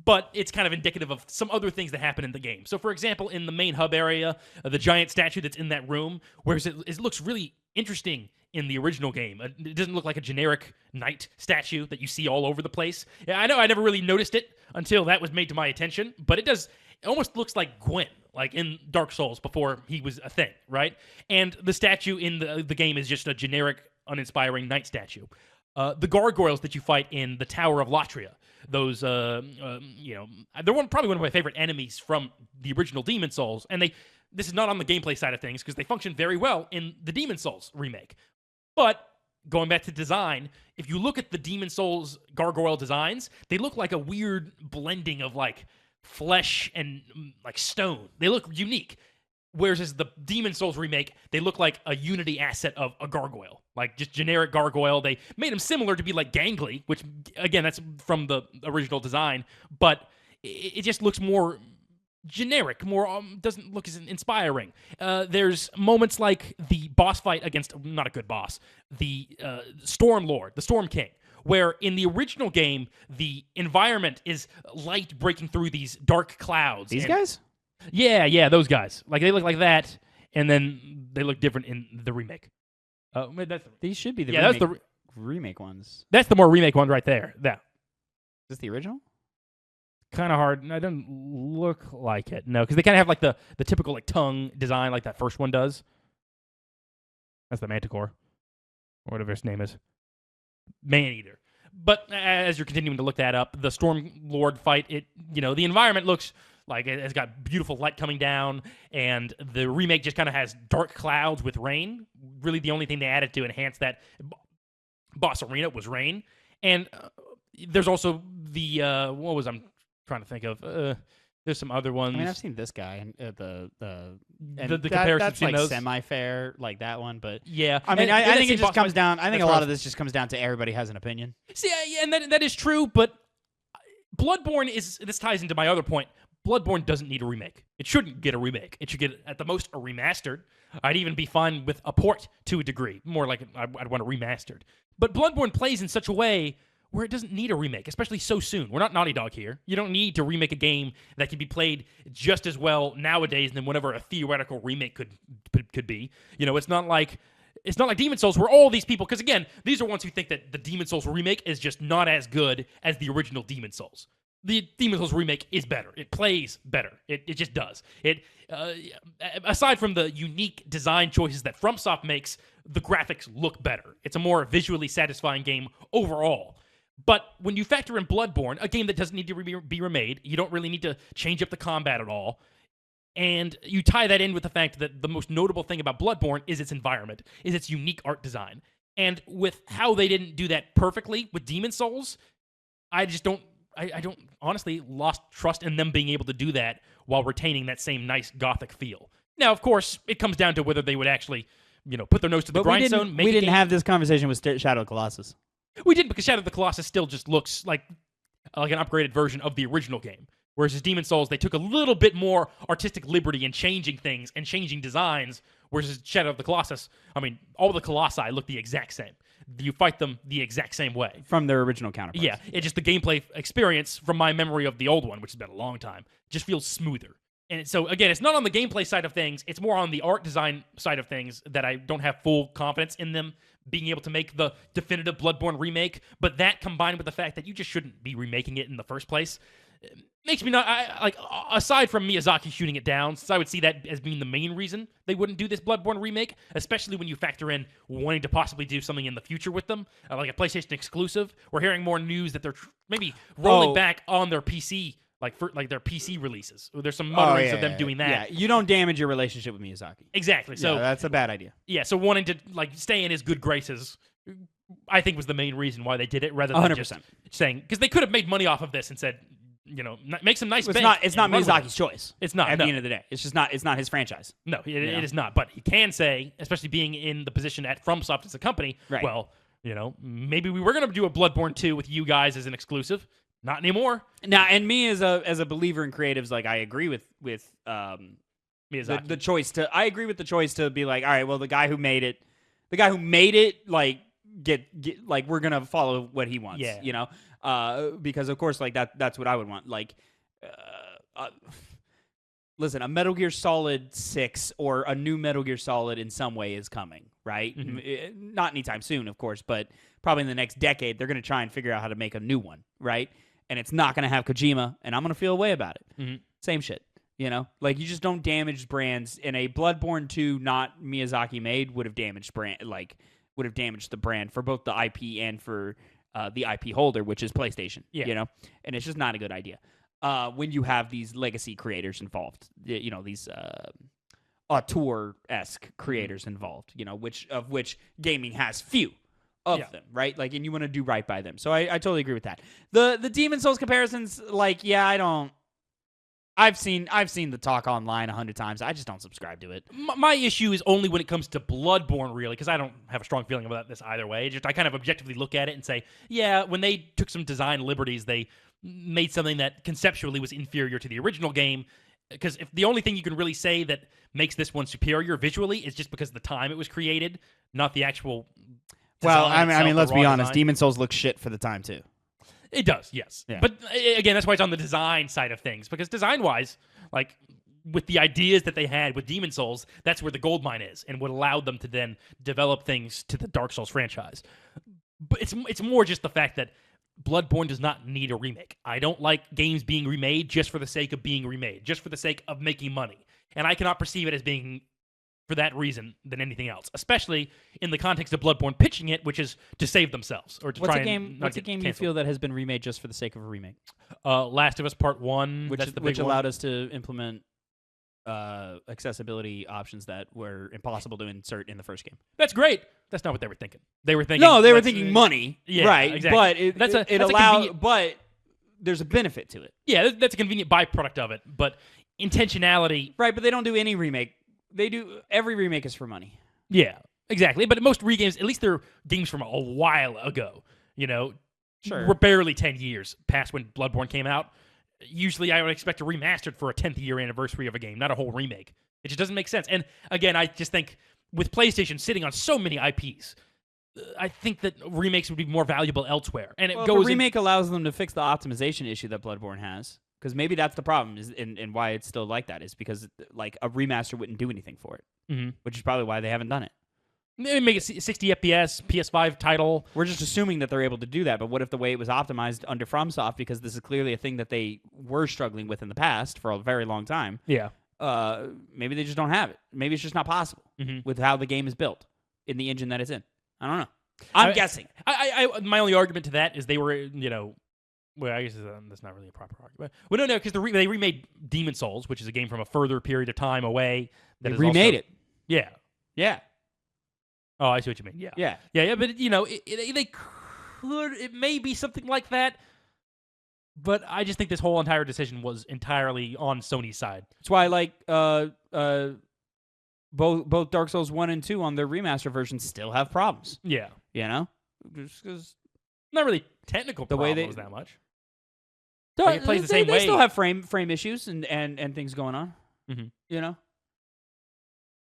But it's kind of indicative of some other things that happen in the game. So, for example, in the main hub area, the giant statue that's in that room, whereas it looks really interesting in the original game. It doesn't look like a generic knight statue that you see all over the place. Yeah, I know I never really noticed it until that was made to my attention, but it does. It almost looks like Gwyn, like in Dark Souls before he was a thing, right? And the statue in the game is just a generic, uninspiring knight statue. The gargoyles that you fight in the Tower of Latria, those, you know, they're probably one of my favorite enemies from the original Demon Souls, and this is not on the gameplay side of things because they function very well in the Demon Souls remake. But going back to design, if you look at the Demon Souls gargoyle designs, they look like a weird blending of like flesh and like stone. They look unique. Whereas as the Demon Souls remake, they look like a Unity asset of a gargoyle. Like just generic gargoyle. They made them similar to be like gangly, which again, that's from the original design, but it just looks more generic, more doesn't look as inspiring. There's moments like the boss fight against, not a good boss, the Storm Lord, the Storm King, where in the original game, the environment is light breaking through these dark clouds. These guys? Yeah, those guys. Like they look like that, and then they look different in the remake. These should be the that's the remake ones. that's the more remake one right there. Yeah, Is this the original? kind of hard. I don't look like it. No, because they kind of have like the typical like tongue design like that first one does. That's the Manticore, or whatever its name is, Man-Eater. But as you're continuing to look that up, the Storm Lord fight, the environment looks like it's got beautiful light coming down, and the remake just kind of has dark clouds with rain. Really, the only thing they added to enhance that boss arena was rain. And there's also the what was I'm trying to think of? There's some other ones. I mean, I've seen this guy and the comparison that's between like those. semi-fair, like that one. But Yeah, I mean, And I that think same it just boss comes fight- down. I think a that's lot what of this just comes down to everybody has an opinion. See, and that is true, but Bloodborne this ties into my other point. Bloodborne doesn't need a remake. It shouldn't get a remake. It should get, at the most, a remastered. I'd even be fine with a port to a degree. More like I'd want a remastered. But Bloodborne plays in such a way where it doesn't need a remake, especially so soon. We're not Naughty Dog here. You don't need to remake a game that can be played just as well nowadays than whatever a theoretical remake could be. It's not like Demon Souls, where all these people, because again, these are ones who think that the Demon Souls remake is just not as good as the original Demon Souls. The Demon Souls remake is better. It plays better. It just does. Aside from the unique design choices that FromSoft makes, the graphics look better. It's a more visually satisfying game overall. But when you factor in Bloodborne, a game that doesn't need to be remade, you don't really need to change up the combat at all. And you tie that in with the fact that the most notable thing about Bloodborne is its environment, is its unique art design. And with how they didn't do that perfectly with Demon Souls, I don't honestly lost trust in them being able to do that while retaining that same nice gothic feel. Now, of course, it comes down to whether they would actually, put their nose to the grindstone. We didn't have this conversation with Shadow of the Colossus. We did, because Shadow of the Colossus still just looks like like an upgraded version of the original game. Whereas Demon's Souls, they took a little bit more artistic liberty in changing things and changing designs. Whereas Shadow of the Colossus, I mean, all the Colossi look the exact same. You fight them the exact same way. From their original counterparts. Yeah, it's just the gameplay experience from my memory of the old one, which has been a long time, just feels smoother. And so, again, it's not on the gameplay side of things. It's more on the art design side of things that I don't have full confidence in them being able to make the definitive Bloodborne remake. But that combined with the fact that you just shouldn't be remaking it in the first place makes me not... aside from Miyazaki shooting it down, since I would see that as being the main reason they wouldn't do this Bloodborne remake, especially when you factor in wanting to possibly do something in the future with them, like a PlayStation exclusive. We're hearing more news that they're maybe rolling back on their PC... Like their PC releases. There's some mutterings of them doing that. Yeah, you don't damage your relationship with Miyazaki. Exactly. So that's a bad idea. Yeah, so wanting to stay in his good graces, I think was the main reason why they did it, rather than 100%. Just saying, because they could have made money off of this and said, make some nice. It's not Miyazaki's choice. It's not at the end of the day. It's just not. It's not his franchise. No, it is not. But he can say, especially being in the position at FromSoft as a company, right. Well, maybe we were going to do a Bloodborne 2 with you guys as an exclusive. Not anymore. Now, and me as a believer in creatives, like I agree with Miyazaki. The choice to. I agree with the choice to be like, all right, well, the guy who made it, like get like we're gonna follow what he wants. Yeah. Because of course, like that's what I would want. Like, listen, a Metal Gear Solid 6 or a new Metal Gear Solid in some way is coming, right? Mm-hmm. Not anytime soon, of course, but probably in the next decade, they're gonna try and figure out how to make a new one, right? And it's not going to have Kojima, and I'm going to feel a way about it. Mm-hmm. Same shit, Like, you just don't damage brands. And a Bloodborne 2 not Miyazaki made would have damaged the brand for both the IP and for the IP holder, which is PlayStation, And it's just not a good idea when you have these legacy creators involved, these auteur-esque creators involved, which gaming has few. Of them, right? Like, and you want to do right by them. So I totally agree with that. The Demon's Souls comparisons, like, yeah, I don't. I've seen the talk online 100 times. I just don't subscribe to it. My issue is only when it comes to Bloodborne, really, because I don't have a strong feeling about this either way. I kind of objectively look at it and say, yeah, when they took some design liberties, they made something that conceptually was inferior to the original game. Because if the only thing you can really say that makes this one superior visually is just because of the time it was created, not the actual. Well, I mean, let's be honest. Demon's Souls looks shit for the time too. It does, yes. Yeah. But again, that's why it's on the design side of things. Because design-wise, like with the ideas that they had with Demon's Souls, that's where the goldmine is, and what allowed them to then develop things to the Dark Souls franchise. But it's more just the fact that Bloodborne does not need a remake. I don't like games being remade just for the sake of being remade, just for the sake of making money, and I cannot perceive it as being for that reason than anything else, especially in the context of Bloodborne pitching it, which is to save themselves or to what's try a game, and What's a game you feel that has been remade just for the sake of a remake? Last of Us Part 1, which allowed us to implement accessibility options that were impossible to insert in the first game. That's great. That's not what they were thinking. They were thinking were thinking money, yeah, right? Exactly. But but there's a benefit to it. Yeah, that's a convenient byproduct of it, but intentionality, right? But they don't do any remake. Every remake is for money. Yeah, exactly. But most regames, at least they're games from a while ago. Sure. We're barely 10 years past when Bloodborne came out. Usually, I would expect a remastered for a 10th year anniversary of a game, not a whole remake. It just doesn't make sense. And again, I just think with PlayStation sitting on so many IPs, I think that remakes would be more valuable elsewhere. And a remake allows them to fix the optimization issue that Bloodborne has. Because maybe that's the problem, and why it's still like that is because like a remaster wouldn't do anything for it, which is probably why they haven't done it. Maybe make it 60 FPS, PS5 title. We're just assuming that they're able to do that, but what if the way it was optimized under FromSoft, because this is clearly a thing that they were struggling with in the past for a very long time. Yeah. Maybe they just don't have it. Maybe it's just not possible with how the game is built in the engine that it's in. I don't know. I'm guessing. My only argument to that is they were, well, I guess that's not really a proper argument. Well, no, because they remade Demon's Souls, which is a game from a further period of time away. They remade it. Yeah. Yeah. Oh, I see what you mean. Yeah. Yeah. But they could. It may be something like that. But I just think this whole entire decision was entirely on Sony's side. That's why I like both Dark Souls 1 and 2 on their remaster version still have problems. Yeah. Just because not really technical problems that much. Like, it plays the same they way. still have frame issues and things going on. Mhm. You know,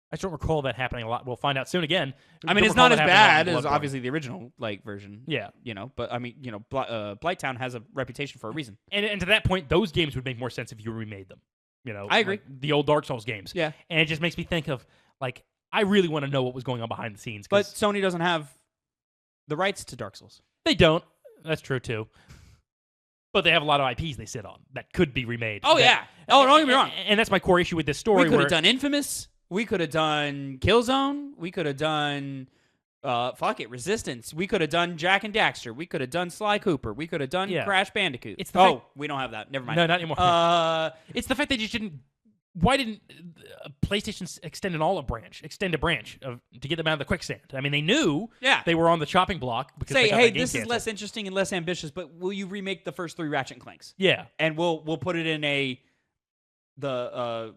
I just don't recall that happening a lot. We'll find out soon. Again, I mean, don't it's recall not as that happening a lot bad in as Bloodborne. obviously the original version. Yeah. You know, but I mean, Blighttown has a reputation for a reason. And to that point, those games would make more sense if you remade them. You know, I agree. like the old Dark Souls games. Yeah. And it just makes me think of, like, I really want to know what was going on behind the scenes. But 'cause Sony doesn't have the rights to Dark Souls. they don't. That's true, too. But they have a lot of IPs they sit on that could be remade. Oh, yeah. Oh, don't get me wrong. And that's my core issue with this story. We could where have done Infamous. We could have done Killzone. We could have done Resistance. We could have done Jak and Daxter. We could have done Sly Cooper. We could have done Crash Bandicoot. It's the we don't have that. Never mind. No, not anymore. It's the fact that you shouldn't. Why didn't PlayStation extend a branch to get them out of the quicksand? I mean, they knew they were on the chopping block because say, they got hey, that game this is canceled. less interesting and less ambitious, but will you remake the first 3 Ratchet and Clanks? Yeah, And we'll put it in the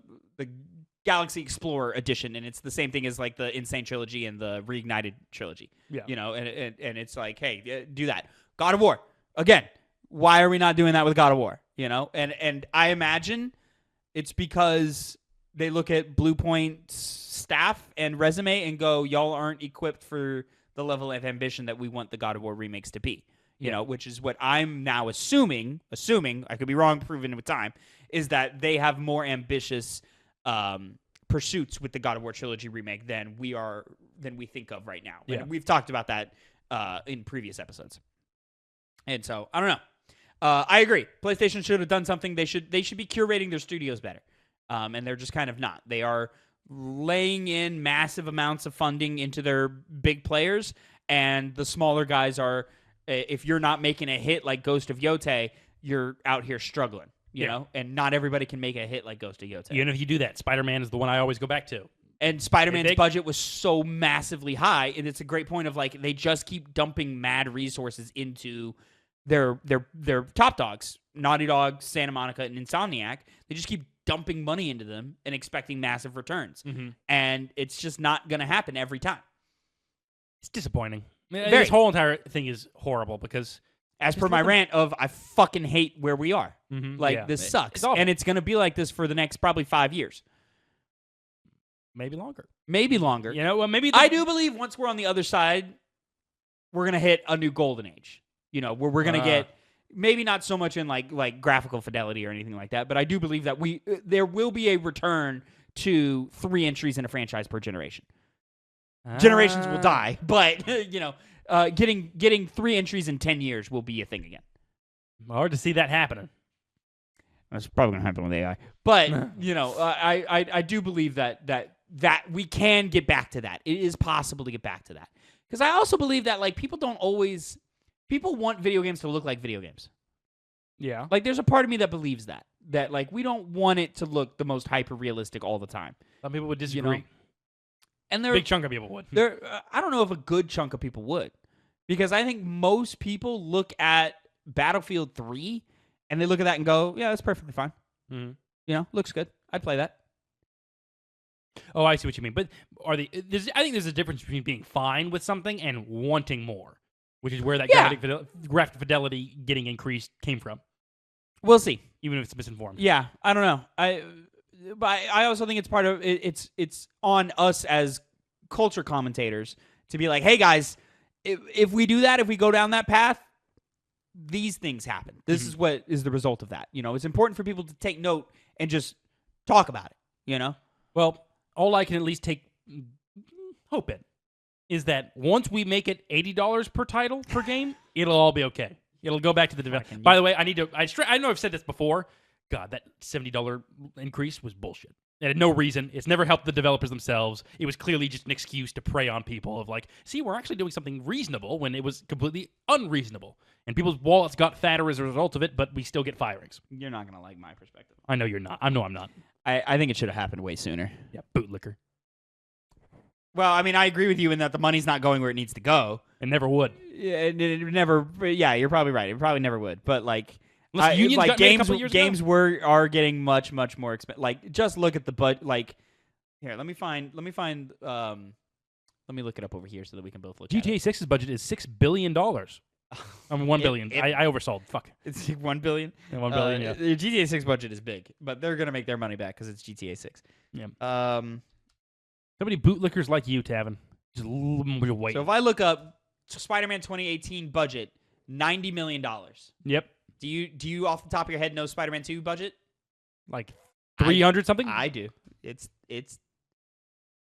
Galaxy Explorer edition, and it's the same thing as like the Insane trilogy and the Reignited trilogy. Yeah. You know, and it's like, hey, do that. God of War again. Why are we not doing that with God of War? You know, and I imagine it's because they look at Bluepoint's staff and resume and go, y'all aren't equipped for the level of ambition that we want the God of War remakes to be. You know, which is what I'm now assuming, I could be wrong, proven with time, is that they have more ambitious pursuits with the God of War trilogy remake than we think of right now. Yeah. And we've talked about that in previous episodes. And so I don't know. I agree. PlayStation should have done something. They should be curating their studios better. And they're just kind of not. They are laying in massive amounts of funding into their big players, and the smaller guys are, if you're not making a hit like Ghost of Yotei, you're out here struggling, you know? And not everybody can make a hit like Ghost of Yotei. even if you do that, Spider-Man is the one I always go back to. And Spider-Man's budget was so massively high, and it's a great point of like they just keep dumping mad resources into their top dogs, Naughty Dog, Santa Monica, and Insomniac. They just keep dumping money into them and expecting massive returns, and it's just not going to happen every time. It's disappointing. This whole entire thing is horrible because, as per my rant of I fucking hate where we are. This sucks, it's awful. and it's going to be like this for the next probably 5 years. maybe longer. Maybe longer. You know, well, maybe I do believe once we're on the other side, we're gonna hit a new golden age. You know, where we're gonna get maybe not so much in like graphical fidelity or anything like that, but I do believe that there will be a return to 3 entries in a franchise per generation. Generations will die, but you know, getting 3 entries in 10 years will be a thing again. Hard to see that happening. That's probably gonna happen with AI, but you know, I do believe that we can get back to that. It is possible to get back to that, because I also believe that like people want video games to look like video games. Yeah. Like there's a part of me that believes that like we don't want it to look the most hyper realistic all the time. Some people would disagree. You know? And Big chunk of people would. I don't know if a good chunk of people would, because I think most people look at Battlefield 3 and they look at that and go, yeah, that's perfectly fine. Mm-hmm. You know, looks good. I'd play that. Oh, I see what you mean. But I think there's a difference between being fine with something and wanting more, which is where that graphic fidelity getting increased came from. We'll see. Even if it's misinformed. Yeah, I don't know. But I also think it's part of it's on us as culture commentators to be like, hey guys, if we do that, if we go down that path, these things happen. This is what is the result of that. You know, it's important for people to take note and just talk about it. You know, well, all I can at least take hope in is that once we make it $80 per title per game, it'll all be okay. It'll go back to the developer. By the way, I know I've said this before. God, that $70 increase was bullshit. It had no reason. It's never helped the developers themselves. It was clearly just an excuse to prey on people of like, see, we're actually doing something reasonable when it was completely unreasonable. And people's wallets got fatter as a result of it, but we still get firings. You're not going to like my perspective. I know you're not. I know I'm not. I think it should have happened way sooner. Yeah, bootlicker. Well, I mean, I agree with you in that the money's not going where it needs to go. It never would. Yeah, it never. Yeah, you're probably right. It probably never would. But like, like games are getting much more expensive. Like, just look at the budget. Like, here, let me look it up over here so that we can both look. GTA 6's budget is $6 billion. $1 billion. I oversold. Fuck. It's $1 billion. Yeah, $1 billion. Yeah. The GTA 6 budget is big, but they're gonna make their money back because it's GTA 6. Yeah. So many bootlickers like you, Tavin. Just wait. if I look up Spider-Man 2018 budget, $90 million. Yep. Do you off the top of your head know Spider-Man 2 budget? Like 300 something. I do. It's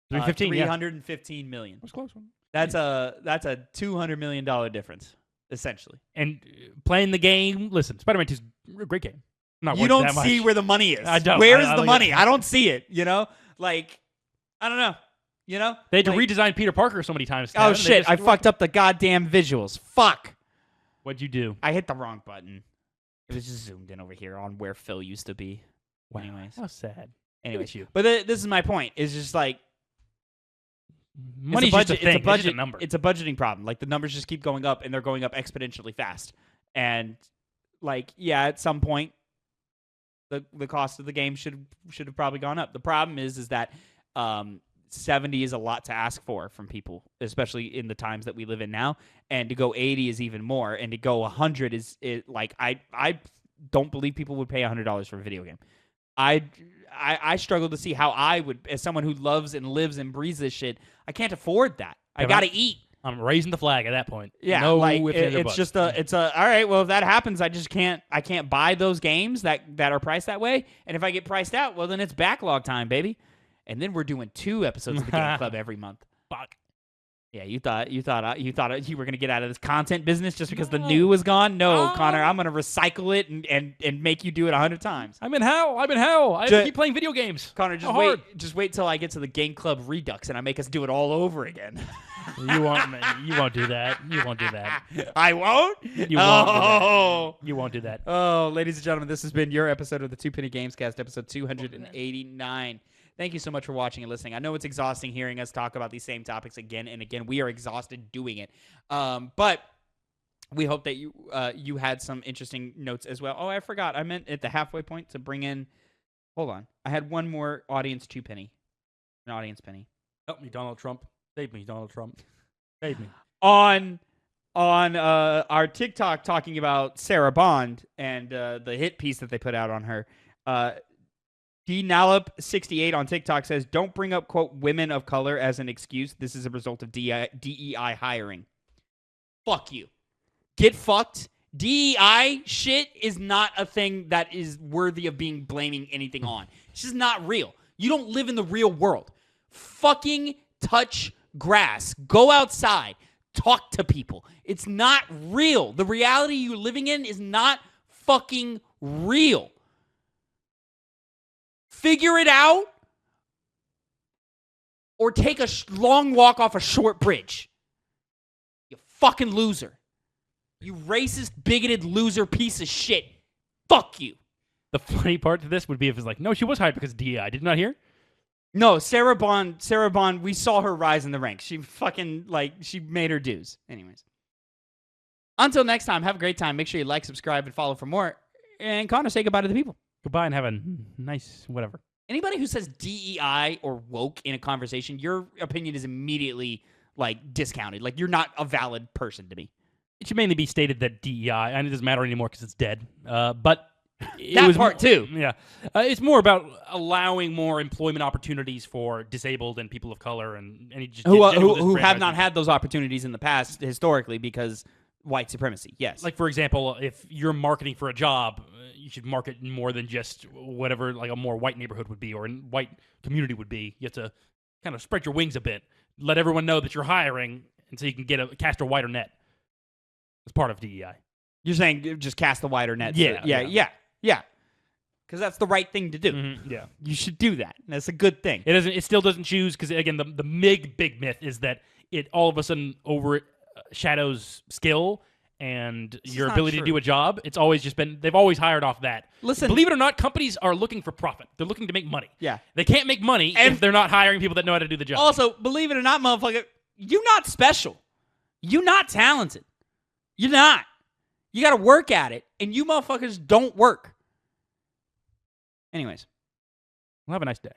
315. $315 million. That's close. That's a $200 million difference, essentially. And playing the game, listen, Spider-Man 2 is a great game. Not You worth don't that much. see where the money is. I don't. Where is I the look money? at- I don't see it. You know, like I don't know. You know, They had to Like, redesign Peter Parker so many times. Oh Tavin. They shit! just- I fucked up the goddamn visuals. Fuck! What'd you do? I hit the wrong button. It was just zoomed in over here on where Phil used to be. Wow. Anyways. How sad. Anyways, you. but this is my point. Is just like Money's it's a budget. just a thing. It's a budget just a number. It's a budgeting problem. Like the numbers just keep going up, and they're going up exponentially fast. And like, yeah, at some point, the cost of the game should have probably gone up. The problem is that 70 is a lot to ask for from people, especially in the times that we live in now. And to go 80 is even more, and to go 100 is like I don't believe people would pay $100 for a video game. I struggle to see how I would, as someone who loves and lives and breathes this shit, I can't afford that. I gotta eat. I'm raising the flag at that point. Yeah, no like ifs, ands, or it's buts. just all right. Well, if that happens, I can't buy those games that are priced that way. And if I get priced out, well, then it's backlog time, baby. And then we're doing 2 episodes of the Game Club every month. Fuck. Yeah, you thought you were gonna get out of this content business just because the new was gone? No, Connor, I'm gonna recycle it and make you do it 100 times. I'm in hell. I keep playing video games. Connor, just wait till I get to the Game Club Redux and I make us do it all over again. You won't do that. You won't do that. I won't. You won't do that. You won't do that. Oh, ladies and gentlemen, this has been your episode of the Two Penny Gamescast, episode 289. Thank you so much for watching and listening. I know it's exhausting hearing us talk about these same topics again and again. We are exhausted doing it. But we hope that you had some interesting notes as well. Oh, I forgot. I meant at the halfway point to bring in... Hold on. I had one more audience 2 penny. An audience penny. Help me, Donald Trump. Save me, Donald Trump. Save me. On our TikTok talking about Sarah Bond and the hit piece that they put out on her, DNallop68 on TikTok says, don't bring up, quote, women of color as an excuse. This is a result of DEI hiring. Fuck you. Get fucked. DEI shit is not a thing that is worthy of being blaming anything on. It's just not real. You don't live in the real world. Fucking touch grass. Go outside. Talk to people. It's not real. The reality you're living in is not fucking real. Figure it out or take a long walk off a short bridge. You fucking loser. You racist, bigoted loser piece of shit. Fuck you. The funny part to this would be if it's like, no, she was hired because of DEI. Did you not hear? No, Sarah Bond, we saw her rise in the ranks. She fucking, she made her dues. Anyways. Until next time, have a great time. Make sure you like, subscribe, and follow for more. And Connor, say goodbye to the people. Goodbye and have a nice whatever. Anybody who says DEI or woke in a conversation, your opinion is immediately, discounted. You're not a valid person to me. It should mainly be stated that DEI, and it doesn't matter anymore because it's dead. But that was part too. Yeah, it's more about allowing more employment opportunities for disabled and people of color and any who have not had those opportunities in the past historically because white supremacy. Yes. Like for example, if you're marketing for a job, you should market more than just whatever a more white neighborhood would be or a white community would be. You have to kind of spread your wings a bit, let everyone know that you're hiring, and so you can cast a wider net. It's part of DEI. You're saying just cast the wider net. Yeah. Because that's the right thing to do. Mm-hmm. Yeah. You should do that. That's a good thing. It still doesn't choose because, again, the big myth is that it all of a sudden overshadows skill and your ability to do a job. It's always just been, they've always hired off that. Listen. Believe it or not, companies are looking for profit. They're looking to make money. Yeah. They can't make money if they're not hiring people that know how to do the job. Also, believe it or not, motherfucker, you're not special. You're not talented. You're not. You got to work at it, and you motherfuckers don't work. Anyways. Well, have a nice day.